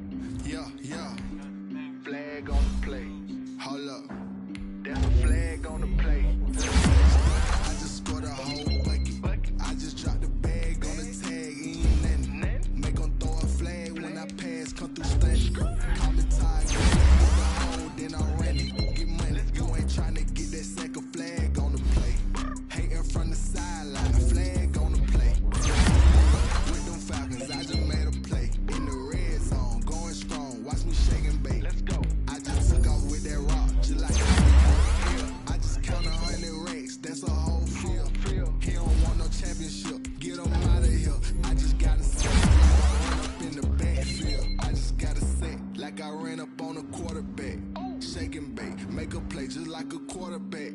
Yeah, yeah. Flag on the play. Hold up. That's a flag on the play. I just scored a whole bucket. I just dropped the bag on the tag. Ain't nothing. Make them throw a flag when I pass. Come through stunning. Call me tired. Then I ran it. Get money. You ain't trying to get that second flag on the play. Hating from the sideline. A flag on the play. With them Falcons, I just made a play. In the red zone, going strong. Watch me shake and bake. Let's go. I just took off with that rock. Just like I just count 100 racks. That's a whole field. He don't want no championship. Get him out of here. I just gotta set. Like I run up in the backfield. I just gotta set. Like I ran up on a quarterback. Shake and bake. Make a play just like a quarterback.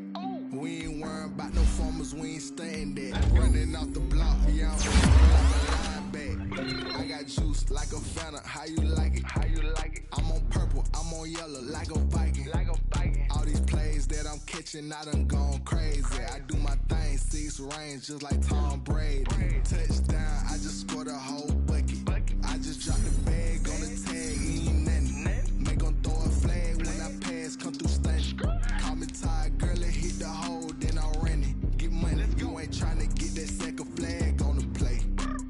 We ain't worrying about no formers. We ain't staying there. Running off the block. Yeah, I'm like a linebacker. I got juice like a Fanta. How you like it? How you like it? I'm on purple. I'm on yellow like a Viking. Like a Viking. All these plays that I'm catching, I done gone crazy. I do my thing, 6 range, just like Tom Brady. Touchdown, I just scored a whole bucket. I just dropped the bag on the tag, ain't nothing. Make them throw a flag when I pass, come through stunning. Call me tired, girl, it hit the hole, then I ran it. Get money, you ain't trying to get that second flag on the play.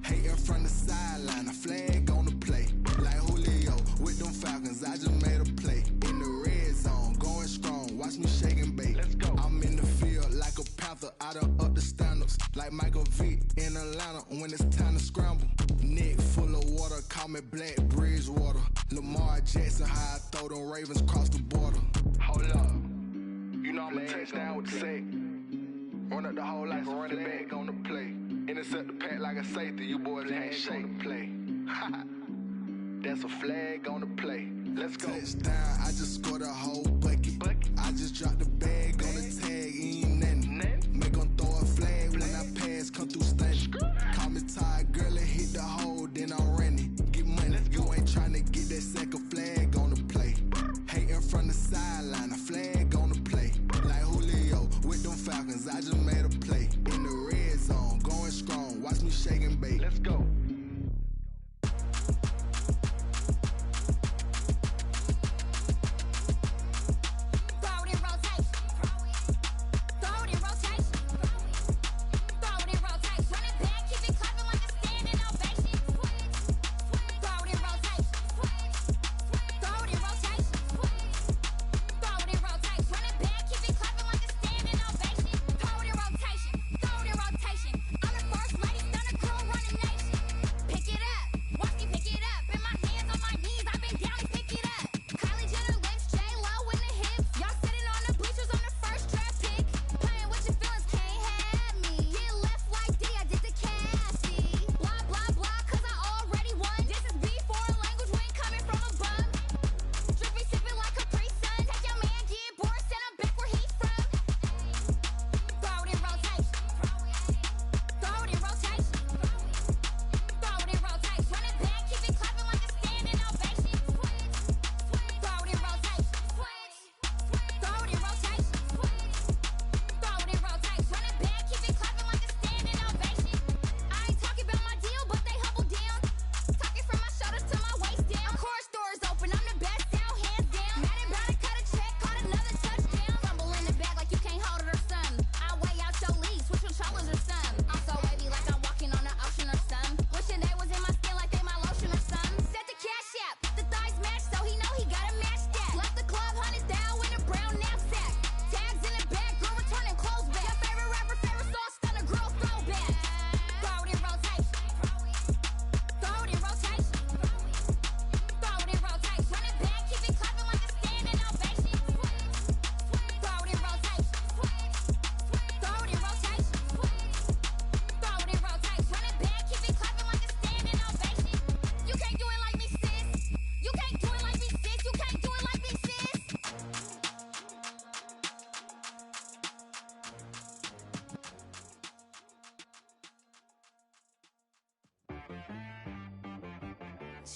Hating from the sideline, a flag on the play. Like Julio with them Falcons, I just made a play. In the red zone, going strong, watch me shake and bake. Let's go. I'm in the field like a Panther, I done up the standards. Like Michael Vick in Atlanta when it's time to scramble. Neck full of water, call me Black Bridgewater. Lamar Jackson, how I throw them Ravens cross the border. Hold up. You know I'm a touchdown with the sack. Run up the whole like a running back on the play. Intercept the pack like a safety. You boys ain't shake the play. That's a flag on the play. Let's go. Touchdown, I just scored a whole bucket. I just dropped the bag on the tag, ain't nothing. Make them throw a flag when I pass, come through stunning. Call me tired, girl, it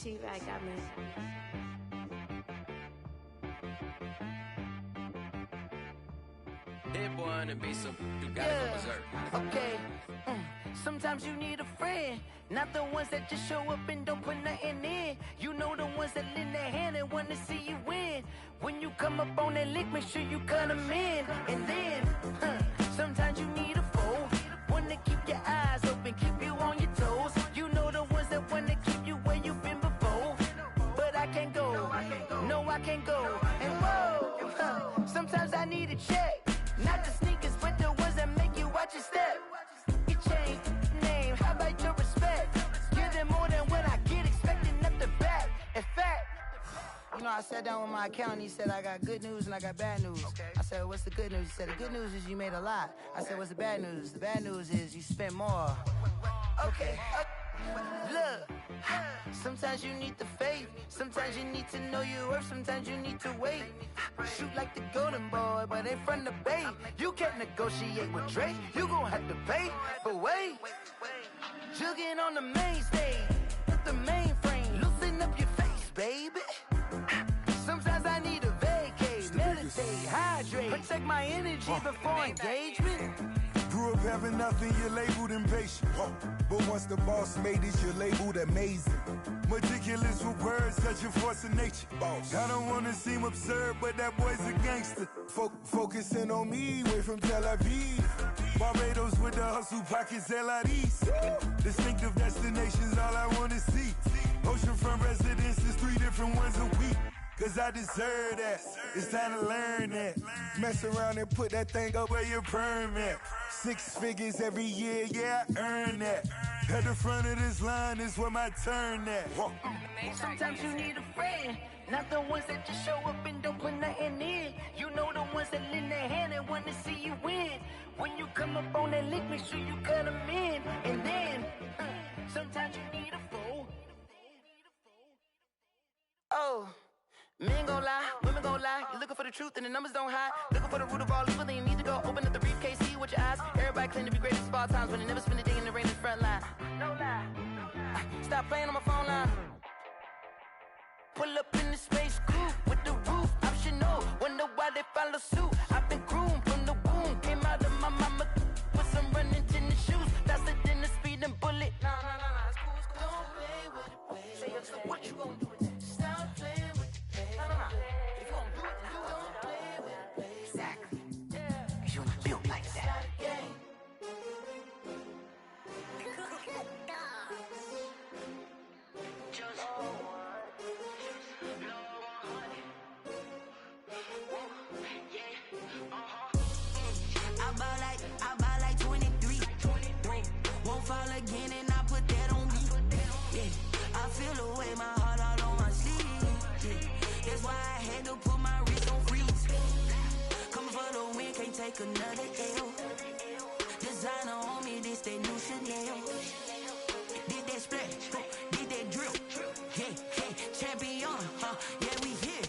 T-Rack, I miss Hit one and be some. You gotta go berserk. Okay. Sometimes you need a friend, not the ones that just show up and don't put nothing in. You know the ones that lend their hand and want to see you win. When you come up on that lick, make sure you cut them in. And then, sometimes you need a foe, one to keep your eyes open, keep you on your toes. You know the ones that want to keep you where you've been before. But I can't go, no I can't go. And whoa, sometimes I need a check. Not the sneakers, but the ones that make you watch your step. You change name, how about your respect? Give them more than what I get, expecting up the back. In fact, you know, I sat down with my accountant, he said I got good news and I got bad news. I said, what's the good news? He said, the good news is you made a lot. I said, what's the bad news? The bad news is you spent more. Okay. Look, sometimes you need the faith, sometimes you need to know your worth, sometimes you need to wait. Shoot like the golden boy, but ain't from the bay. You can't negotiate with Drake, you gon' have to pay. But wait, jugging on the main stage, with the mainframe, loosen up your face, baby. Sometimes I need a vacate, meditate, hydrate, protect my energy before engagement. Grew up having nothing, you're labeled impatient. But once the boss made it, you're labeled amazing. Meticulous with words, such a force of nature. I don't wanna seem absurd, but that boy's a gangster. Focusing on me, way from Tel Aviv. Barbados with the hustle pockets, LIDs. Distinctive destinations, all I wanna see. Oceanfront residences, 3 different ones a week. Cause I deserve that, it's time to learn that. Mess around and put that thing up where your permit. 6 figures every year, yeah, I earn that. At the front of this line is where my turn at. Sometimes you need a friend, not the ones that just show up and don't put nothing in. You know the ones that lend their hand and want to see you win. When you come up on that lick, make sure you cut them in. And then, sometimes you need a foe. Oh. Men gon' lie, women gon' lie. You're looking for the truth and the numbers don't hide. Looking for the root of all evil, then you need to go open up the briefcase, see with your eyes. Everybody claim to be greatest of all times, but they never spend a day in the rain in the front line. No lie. Stop playing on my phone line. Pull up in the space coupe with the roof optional. Wonder why they follow suit. I've been groomed from the womb. Came out of my mama with some running tennis shoes. Faster than the speeding bullet. No, it's cool, it's cool. Don't play with it, baby. Say, what you gon' do with that? Stop playing with it. If you gon' do it, then you don't play with it, baby. Exactly. Cause you ain't built like that. I buy like 23. Won't fall again and I put that on me. Yeah, I feel the way my heart all on my sleeve. Yeah. That's why I had to put my wrist on freeze. Coming for the win, can't take another L. Designer on me, this that new Chanel. Did that splash, did that drill. Yeah, champion, yeah, we here.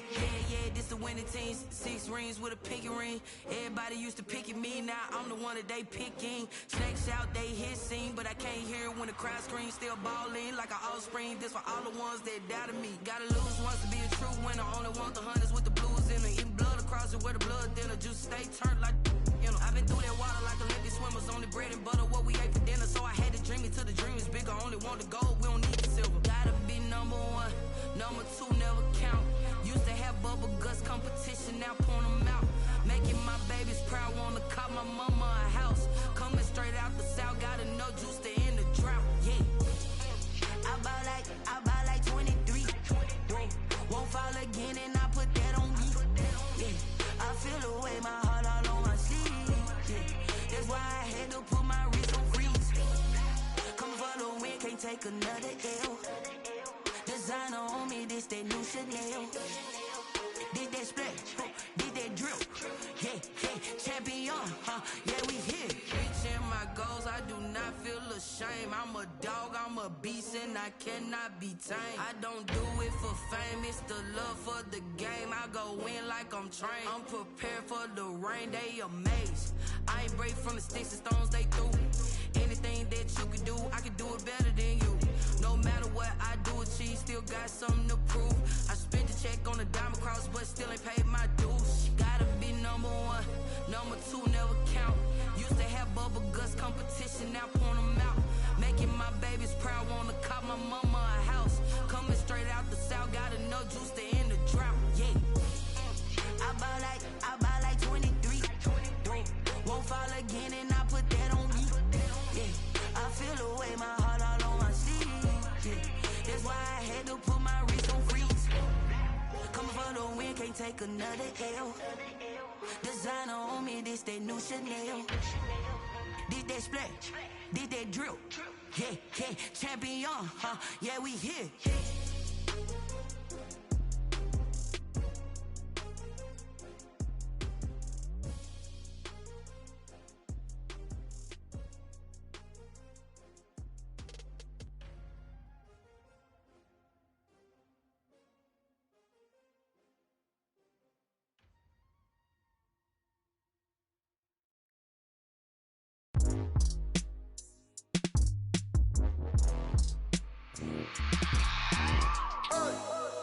Yeah, this the winning teams. 6 rings with a pinky ring. Everybody used to pick at me, now I'm the one that they picking. Snakes out, they hit scene, but I can't hear it when the crowd screams. Still ballin' like an offspring. This for all the ones that doubted me. Gotta lose once to be a true winner. Only want the hunters with the blues in it. Eating blood across it where the blood dinner. Juice stay turned like, you know. I've been through that water like Olympic swimmers. Only bread and butter, what we ate for dinner. So I had to dream it till the dream is bigger. Only want the gold, we don't need the silver. Gotta be number 1, number 2 never count. Used to have bubble guts competition, now point them out. Making my babies proud, wanna call my mama a house. Coming straight out the south, gotta know juice to end the drought. Yeah, I buy like 23. Won't fall again and I put that on me. Yeah, I feel the way my heart all on my sleeve. Yeah, that's why I had to put my wrist on freeze. Coming for the win, can't take another L. Designer on me, this that new Chanel. Did that splash, did that drill. Yeah, champion, yeah, we here. reaching my goals, I do not feel ashamed. I'm a dog, I'm a beast, and I cannot be tamed. I don't do it for fame, it's the love for the game. I go in like I'm trained. I'm prepared for the rain, they amazed. I ain't break from the sticks and stones they threw. Anything that you can do, I can do it better than you. No matter what I do achieve, still got something to prove. I spent the check on the diamond cross, but still ain't paid my dues. Gotta be number one, number two never count. Used to have bubble guts competition, now point them out. Making my babies proud, wanna cop my mama a house. Coming straight out the south, got enough juice to end the drought. Yeah. I buy like 23. Won't fall again, and I put that on me. Yeah. I feel the way, my heart all on my sleeve. Yeah. That's why I had to put my wrist on freeze. Coming for the win, can't take another L. Designer on me, this that new Chanel. This that splash, this that drill. Yeah, yeah, champion, huh? Yeah, we here.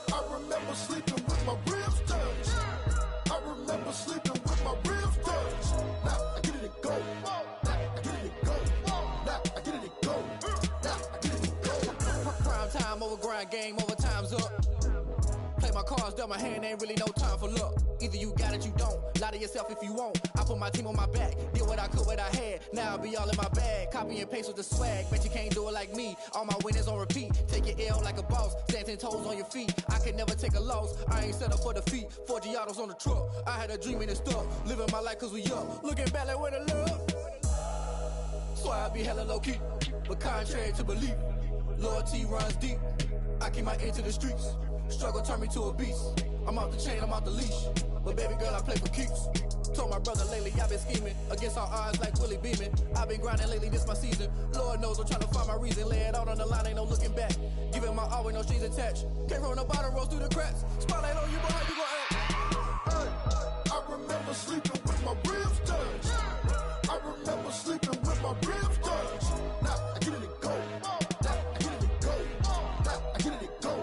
I remember sleeping with my ribs touched. I remember sleeping with my ribs touched. Now I get it to go. Now I get it to go. Now I get it to go. Now I get it to go. Prime time over grind game, overtime's up. Play my cards, dealt my hand, ain't really no time for luck. Either you got it, you don't. Lie to yourself if you won't. I put my team on my back, did what I could, what I had. Now I'll be all in my bag. Copy and paste with the swag. Bet you can't do it like me. All my winners on repeat. Take your L like a boss. Stand 10 toes on your feet. I can never take a loss. I ain't set up for defeat. 4 Giottos on the truck. I had a dream and it's stuck. Living my life cause we up. Looking back like where the love. So I be hella low key. But contrary to belief, loyalty runs deep. I keep my ear to the streets. Struggle turned me to a beast. I'm off the chain, I'm off the leash. But baby girl, I play for keeps. Told my brother lately, I've been scheming. Against all odds like Willie Beeman. I've been grinding lately, this my season. Lord knows I'm trying to find my reason. Lay it out on the line, ain't no looking back. Giving my all with no strings attached. Came from the bottom, rose through the cracks. Spotlight on you, boy, how you gon' act? Hey, I remember sleeping with my ribs touched. I remember sleeping with my ribs touched. Now I get it to go. Now I get it to go. Now I get it to go.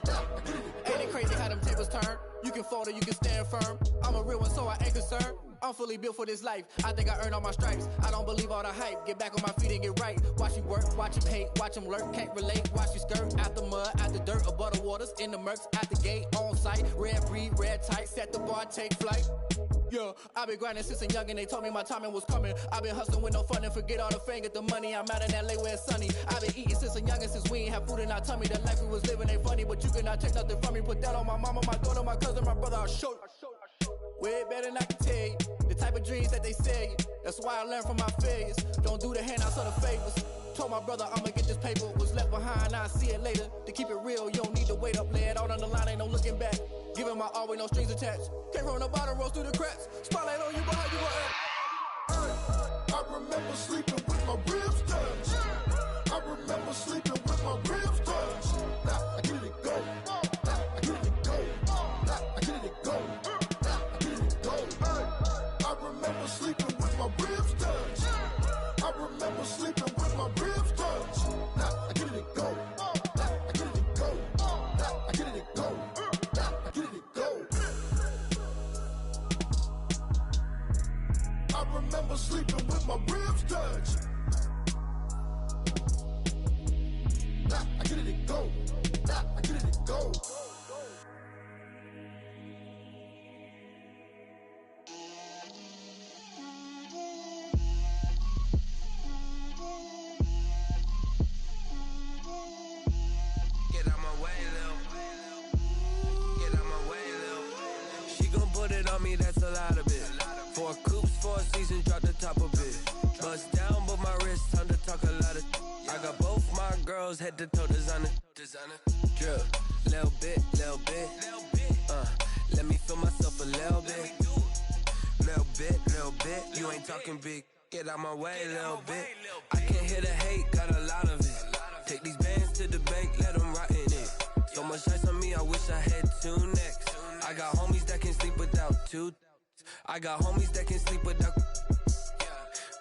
Now I get it to go. Ain't it crazy how them tables turn? You can fold or you can stand firm. I'm a real one, so I ain't concerned. I'm fully built for this life. I think I earned all my stripes. I don't believe all the hype. Get back on my feet and get right. Watch you work, watch him hate, watch him lurk. Can't relate, watch you skirt. Out the mud, out the dirt, above the waters, in the murks, at the gate, on site. Red breed, red tight, set the bar, take flight. Yeah, I been grinding since a young and they told me my timing was coming. I been hustling with no fun and forget all the fame, get the money. I'm out in LA where it's sunny. I been eating since a young and since we ain't have food in our tummy. The life we was living ain't funny, but you cannot take nothing from me. Put that on my mama, my daughter, my cousin, my brother, I'll show you. Way better than I can tell you. The type of dreams that they sell you. That's why I learned from my failures. Don't do the handouts or the favors. Told my brother I'ma get this paper. Was left behind, I'll see it later. To keep it real, you don't need to wait up. Lay it out on the line, ain't no looking back. Giving my all with no strings attached. Came from the bottom, rose through the cracks. Spotlight on you, boy, how you gon' act? I remember sleeping with my ribs touched. I remember sleeping with my ribs touched. Now I get it to go. Now I get it to go. Now I get it to go. Now I get it to go. I remember sleeping with my ribs touched. I remember sleeping with my ribs touched. Now I get it to go. Now I get it to go. Now I get it to go. Now I get it to go. I remember sleeping with my ribs touched. Now I get it to go. Now I get it to go. Get out my way, Lil. Get out my way, Lil. She gon' put it on me, that's a lot of it. 4 coops, 4 seasons, drop the top of it. Bust down, but my wrist, time to talk a lot of. I got both my girls, head to toe designer. Drip, little bit, little bit. Let me feel myself a little bit. Little bit, you ain't talking big. Get out my way, little bit. I can't hear the hate, got a lot of it. Take these bands to the bank, let them rot in it. So much ice on me, I wish I had 2 necks. I got homies that can sleep without 2. I got homies that can sleep without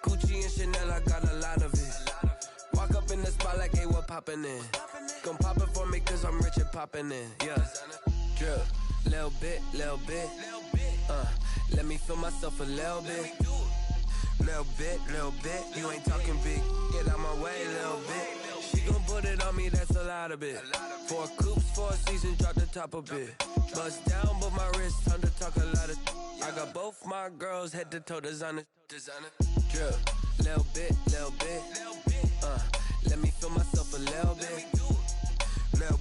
Gucci and Chanel, I got a lot of it. Walk up in the spot like, hey, what poppin' in? Gon' pop it for me cause I'm rich and poppin' in, yeah. Drip, little bit, let me feel myself a little bit. Little bit, you ain't talking big. Get out my way, little bit. She gon' put it on me, that's a lot of it. 4 coops, 4 seasons, drop the top a bit. Bust down, but my wrist, time to talk a lot of. I got both my girls, head to toe designer. Drip, little bit, let me feel myself a little bit. Little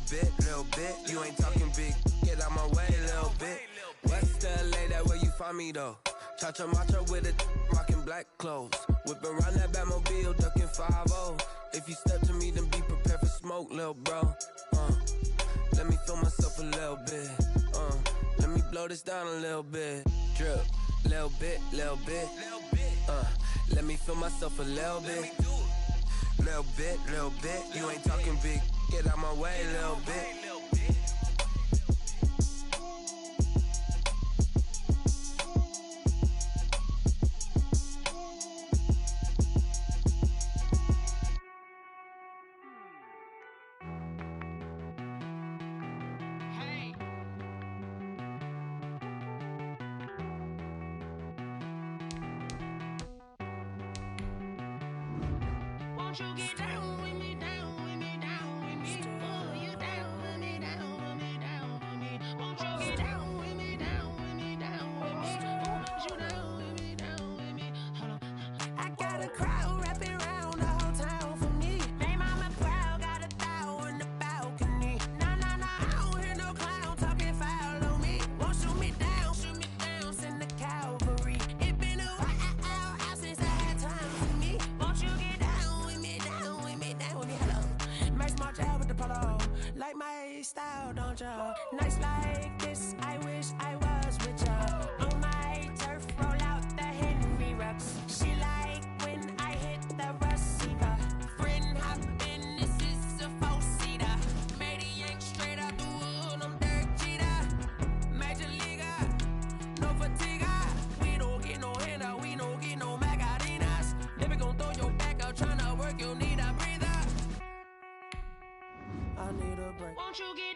bit, you ain't talking big. Get out my way, little bit. West LA, that where you find me though. Cha-cha matcha with it, rockin' black clothes. Whippin' around that Batmobile, duckin' 5-0. If you step to me, then be prepared for smoke, lil' bro. Let me feel myself a little bit. Let me blow this down a little bit. Drip, little bit. Let me feel myself a little bit. Little bit, you ain't talking big. Get out my way, little bit. Won't you get down with me, down with me, down with me? Oh, you down with me, down with me, down with me. Won't you get down with me, down with me, down with me? Oh, you down with me, down with me? Hold on. I got a crowd wrapping around the whole town for me. Made mama proud, got a thou on the balcony. Nah, I don't hear no clown talking foul on me. Won't shoot me down, send the cavalry. It been a while since I had time for me. Won't you get down with me, down with me, down with me? Hello. Max March out with the polo. Like my style, don't ya? Nights like this, I wish I was with ya. On my turf, roll out the Henry Rux. She like when I hit the receiver. Friend hop in, this is a 4-seater. Made a yank straight out the wood, I'm Derek Jeter. Major leaguer, no fatigue. We don't get no handout, we don't get no Macarinas. Never gon' throw your back out, tryna work, you need a breather. I need a break. Won't you get